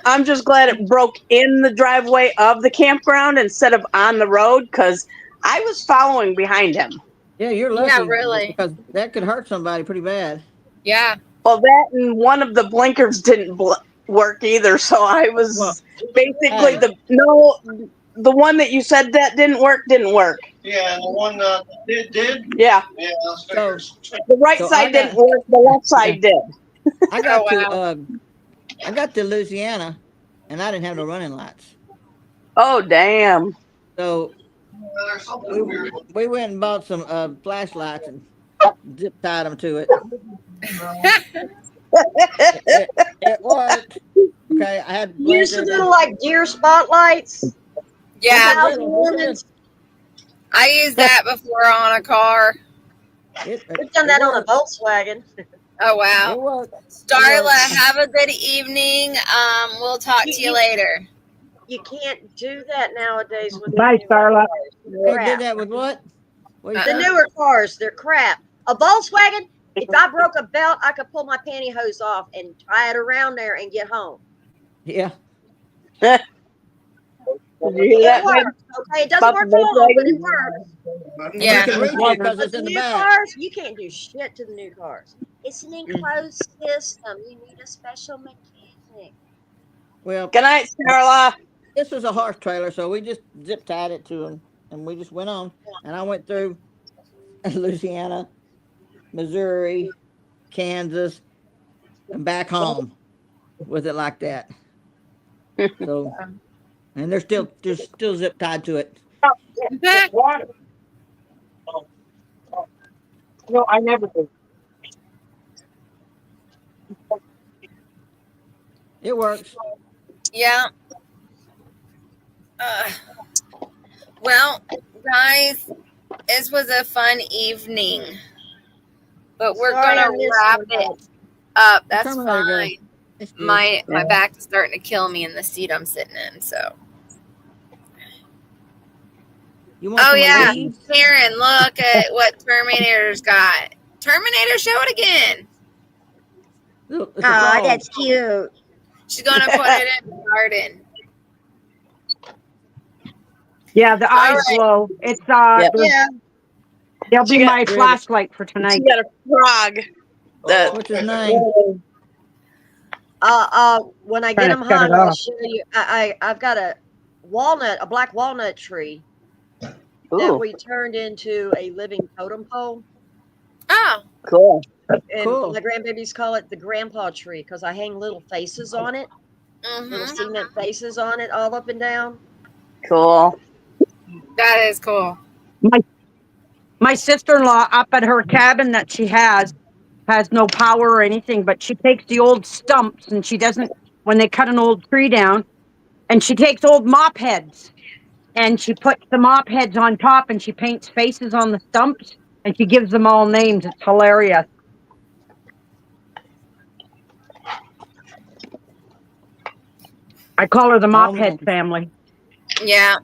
I'm just glad it broke in the driveway of the campground instead of on the road because I was following behind him. Yeah, you're lucky. Yeah, really. Because that could hurt somebody pretty bad. Yeah. Well, that and one of the blinkers didn't work either, so I was Well, basically hey. the one that you said that didn't work. Yeah, and the one that did. Yeah, Yeah, that's figures. the right So side I got- didn't work. The left side did. I got Oh, I got to Louisiana and I didn't have no running lights. Oh damn! So There's something weird. we went and bought some flashlights and zip tied them to it. It worked. Okay, I had You used to blinkers. do like deer spotlights. Yeah. Thousand lumens. I used that before on a car. We've done that on a Volkswagen. Oh wow. It worked. Starla, have a good evening. We'll talk to you later. You can't do that nowadays with Bye, the newer Starla. cars. They They're crap. did that with what? What you Uh-uh. The say? newer cars, they're crap. A Volkswagen, if I broke a belt, I could pull my pantyhose off and tie it around there and get home. Yeah. Did you hear It that? babe? works, okay? It doesn't About work the for long, but it Volkswagen? works. Yeah. You can reach it because But it's the in the new back. cars, you can't do shit to the new cars. It's an enclosed system. You need a special mechanic. Well, Good night, Starla. this was a horse trailer, so we just zip tied it to him and we just went on. And I went through Louisiana, Missouri, Kansas, and back home with it like that. So, and they're still zip tied to it. Water. No, I never do. It works. Yeah. Well, guys, this was a fun evening, but we're Sorry, I gonna missed wrap you. it up. That's Terminator go. fine. It's good. My back is starting to kill me in the seat I'm sitting in. So. You want Oh some yeah, Louise? Karen, look at what Terminator's got. Terminator, show it again. Look, it's a frog. cute. She's gonna put it in the garden. Yeah, the eyes right. glow. It's Yep. Yeah. they'll She be got my rid of- flashlight for tonight. She got a frog. That What's his name? When I get Trying them to cut hung, it I'll off. show you. I've got a black walnut tree that ooh, we turned into a living totem pole. Oh, cool. And Cool. my grandbabies call it the grandpa tree because I hang little faces on it, little mhm. cement faces on it all up and down. Cool. That is cool. My sister-in-law up at her cabin that she has no power or anything, but she takes the old stumps and she doesn't, when they cut an old tree down, and she takes old mop heads and she puts the mop heads on top and she paints faces on the stumps and she gives them all names. It's hilarious. I call her the mop head man. family. Yeah.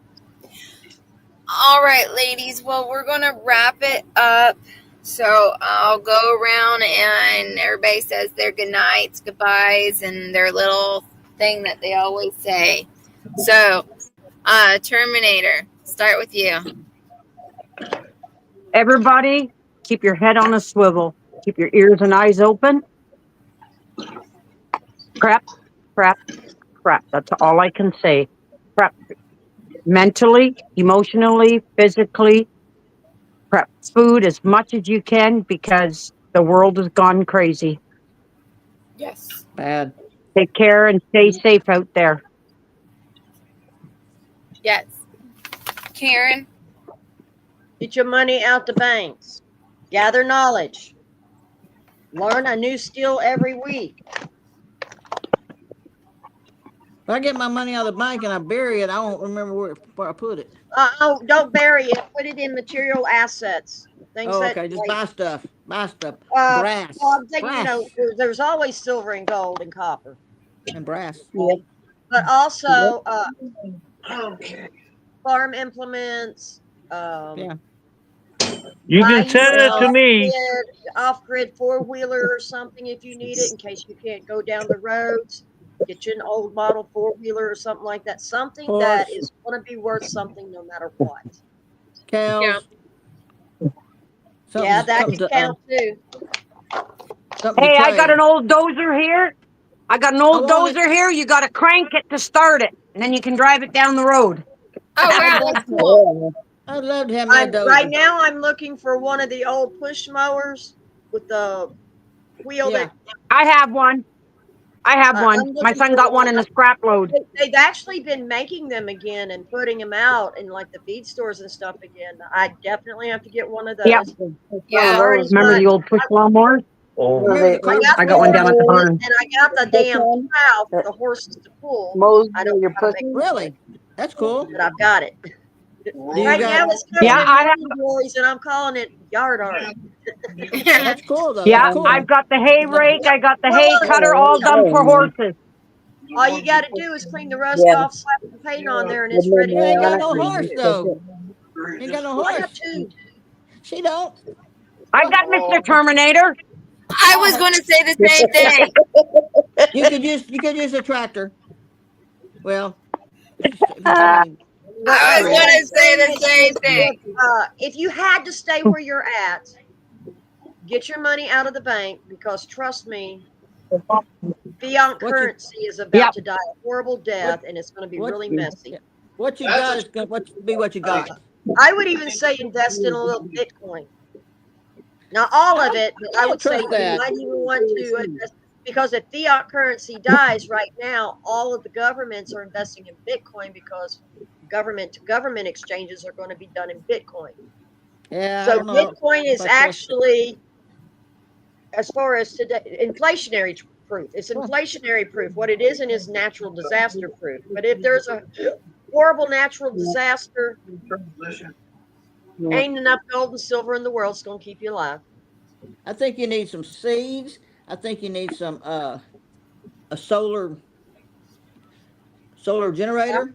All right, ladies. Well, we're going to wrap it up. So I'll go around and everybody says their good nights, goodbyes, and their little thing that they always say. So, Terminator, start with you. Everybody, keep your head on a swivel. Keep your ears and eyes open. Crap, crap, crap. That's all I can say. Prep mentally, emotionally, physically. Prep food as much as you can because the world has gone crazy. Yes. Bad. Take care and stay safe out there. Yes. Karen? Get your money out the banks. Gather knowledge. Learn a new skill every week. If I get my money out of the bank and I bury it, I won't remember where I put it. Oh, don't bury it. Put it in material assets. Things Oh, that, okay. Just like, buy stuff. Buy stuff. uh, Brass. well, I'm thinking, Brass. there's always silver and gold and copper, And brass. but also Okay. farm implements. Yeah. You can send it to me. Off-grid four-wheeler or something if you need it in case you can't go down the roads. Get you an old model four-wheeler or something like that. Something that Horse. is going to be worth something no matter what. Cows. Yeah, that can count too. Hey, I got an old dozer here. I got an old I want dozer here. You got to crank it to start it, and then you can drive it down the road. Oh, wow, that's cool. I'd love to have my dozer. Right now, I'm looking for one of the old push mowers with the wheel Yeah. that. I have one. I have I'm one. looking My son for got one in a scrap load. They've actually been making them again and putting them out in like the feed stores and stuff again. I definitely have to get one of those. Yep. Yeah. Remember the old push lawnmowers? Remember the I got one down at the barn. And I got the damn plow for the horses to pull. Most I don't your know how to pussy. make it, Really? That's cool. but I've got it. Do you Right got- now it's covered Yeah, I in have- boys, and I'm calling it yard art. That's cool though. Yeah, That's cool. I've got the hay rake. I got the hay cutter all done for horses. All you got to do is clean the rust off, slap some paint on there, and it's ready You to ain't go. got no horse though. You ain't got no I got horse. two. She don't. I got Mr. Terminator. I was going to say the same thing. You could use a tractor. Well, I was going to say the same thing. If you had to stay where you're at, get your money out of the bank because trust me, fiat currency is about to die a horrible death, and it's going to be really messy. what you got is going to be what you got. I would even say invest in a little Bitcoin. Not all of it, but I would say you might even want to invest, because if fiat currency dies right now, all of the governments are investing in Bitcoin because government to government exchanges are going to be done in Bitcoin. Yeah. I So don't know. Bitcoin is But actually, as far as today, inflationary proof. It's inflationary proof. What it isn't is natural disaster proof. But if there's a horrible natural disaster, ain't enough gold and silver in the world that's going to keep you alive. I think you need some seeds. I think you need some a solar generator.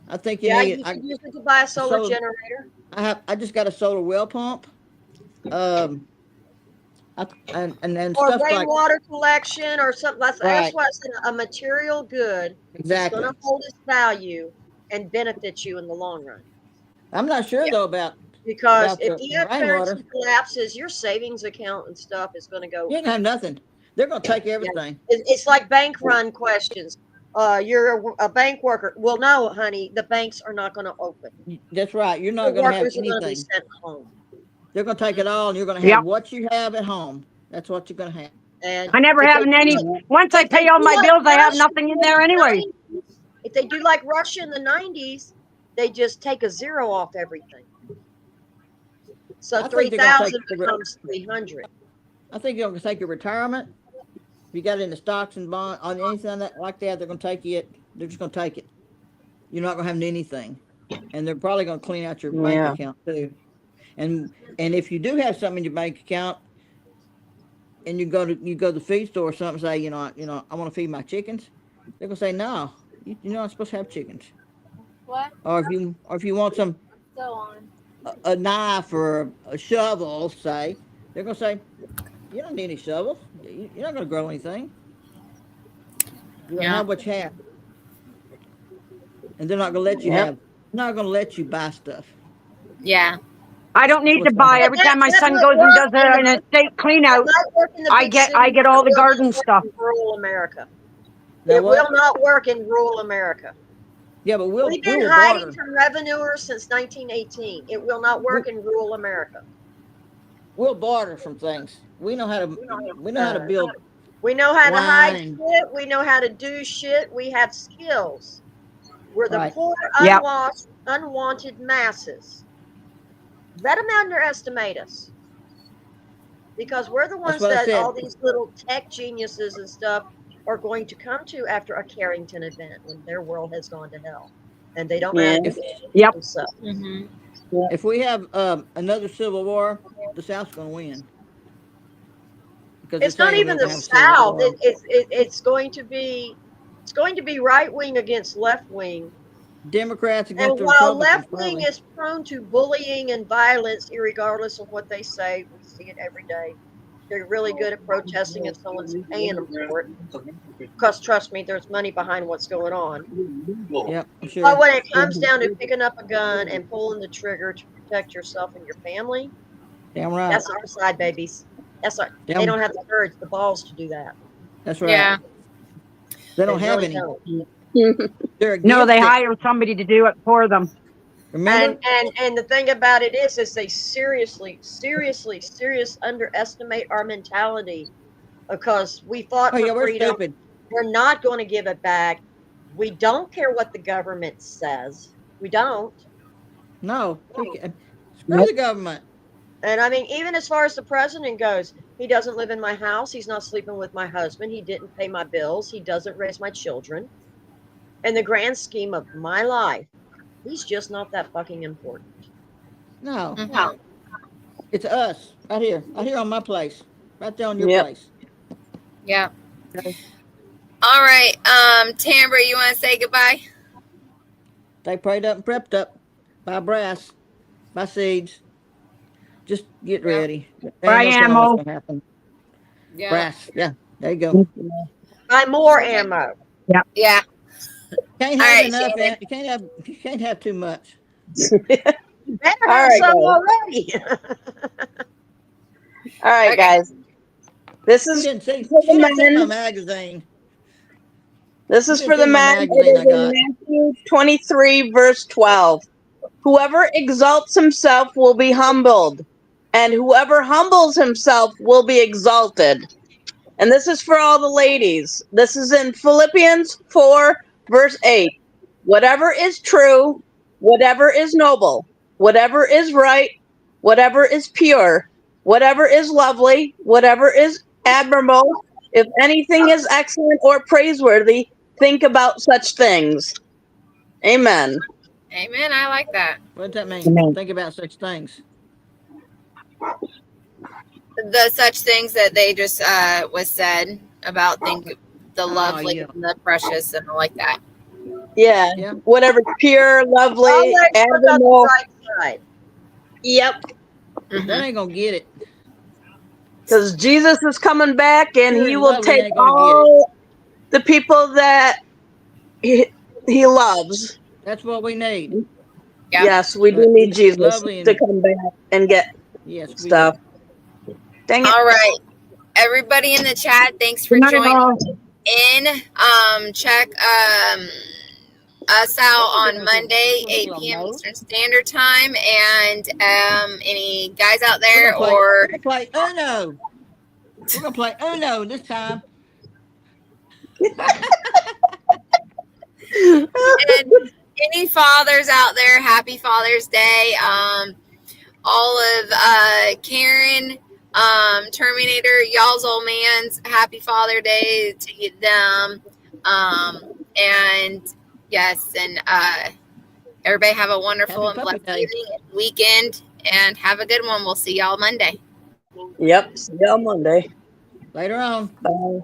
I think you Yeah, need. you can use it to buy a solar generator. I just got a solar well pump. And Or stuff like rainwater collection or something. That's Right. why I said a material good exactly. is going to hold its value and benefit you in the long run. I'm not sure though about Because About if the the currency rainwater. collapses, your savings account and stuff is going to go. you ain't have nothing. They're gonna take everything. It's like bank run questions. You're a bank worker. Well, no, honey, the banks are not going to open. That's right. You're not The gonna have workers are going to be anything. sent home. They're gonna take it all, and you're gonna have Yep. what you have at home. That's what you're gonna have. And I never if have they any. do- Once I pay all my bills, I have nothing in there anyway. If they do like Russia in the 90s, they just take a zero off everything. So I think they're gonna 3,000 take becomes 300. I think you're gonna take your retirement. If you got it in the stocks and bond on anything like that, they're gonna take it. They're just gonna take it. You're not gonna have anything, and they're probably gonna clean out your bank account too. And if you do have something in your bank account, and you go to the feed store or something, say I want to feed my chickens, they're gonna say no. You're not supposed to have chickens. What? Or if you want some Still on. a knife or a shovel, say, they're going to say, you don't need any shovels. You're not going to grow anything. You're going to have what you have. And they're not going to let you Yep. have, not going to let you buy stuff. Yeah. I don't need to What's gonna buy. happen? Every time my That son might goes and work does an estate clean It out, might work in the I big get cities, all but the it will garden not work stuff. in rural America. Now It what? will not work in rural America. Yeah, but We've we been will hiding barter. from revenuers since 1918. It will not work in rural America. We'll barter from things. We know how to build We know how to hide wine. shit. We know how to do shit. We have skills. We're the Right. poor, Yep. unwanted masses. Let them underestimate us. Because we're the ones what I that said. all these little tech geniuses and stuff are going to come to after a Carrington event when their world has gone to hell. And they don't know how to If, defend Yep. themselves. Mm-hmm. if we have another civil war, the South's going to win. Because It's this not ain't even gonna the have a civil South. war. It's going to be right wing against left wing. Democrats And against the while Republicans. left wing Probably. is prone to bullying and violence, irregardless of what they say, we see it every day. They're really good at protesting if someone's paying them for it. Because trust me, there's money behind what's going on. Yep, I'm sure. But when it comes down to picking up a gun and pulling the trigger to protect yourself and your family, Damn right. that's our side, babies. That's our. Damn, They don't have the courage, the balls to do that. that's right. Yeah. They don't have really any. don't. They're No, against they it. hire somebody to do it for them. Remember? And the thing about it is they seriously underestimate our mentality because we fought Oh for yeah, we're freedom. stupid. We're not going to give it back. We don't care what the government says. We don't. No. Screw the government. And I mean, even as far as the president goes, he doesn't live in my house. He's not sleeping with my husband. He didn't pay my bills. He doesn't raise my children. In the grand scheme of my life, he's just not that fucking important. No. Mhm. It's us. Right here on my place. Right there on your Yep. place. Yeah. All right. Tambra, you want to say goodbye? They prayed up and prepped up. Buy brass. Buy seeds. Just get Yeah. ready. There Buy ain't no telling ammo. what's gonna happen. Yeah. Brass. Yeah. There you go. Buy more ammo. Yeah. Can't All have right, enough. Shannon. You can't have too much. You better All have right, some guys. already. All right, Okay. guys. This She is didn't see. for She the didn't see my men. magazine. This is She for didn't the see my men. It magazine I is in got. Matthew 23, verse 12. Whoever exalts himself will be humbled, and whoever humbles himself will be exalted. And this is for all the ladies. This is in Philippians 4, verse 8. Whatever is true, whatever is noble, whatever is right, whatever is pure, whatever is lovely, whatever is admirable, if anything is excellent or praiseworthy, think about such things. Amen. Amen. I like that. What does that mean? Amen. Think about such things. The such things that they just was said about the lovely yeah. and the precious and all like that. Yeah. Yeah. Whatever's pure, lovely, Always look on the admirable. right side. Yep. Mhm. That ain't gonna get it. Because Jesus is coming back and Pure he and will lovely take ain't gonna get it. all the people that he loves. That's what we need. Yeah. Yes, we do But need Jesus lovely to and come back and get yes, we stuff. Dang it. All right. Everybody in the chat, thanks for Good night, joining all. in. Check us out on Monday, 8 Little p.m. nose. Eastern Standard Time. And any guys out We're there gonna play Uno. We're gonna play Uno this time. and any fathers out there, happy Father's Day. All of Karen, Terminator, y'all's old man's happy Father Day to them. And yes, and everybody have a wonderful Happy and Puppy blessed Day. evening and weekend, and have a good one. We'll see y'all Monday. Yep. See you on Monday. Later on. Bye.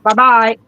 Bye-bye.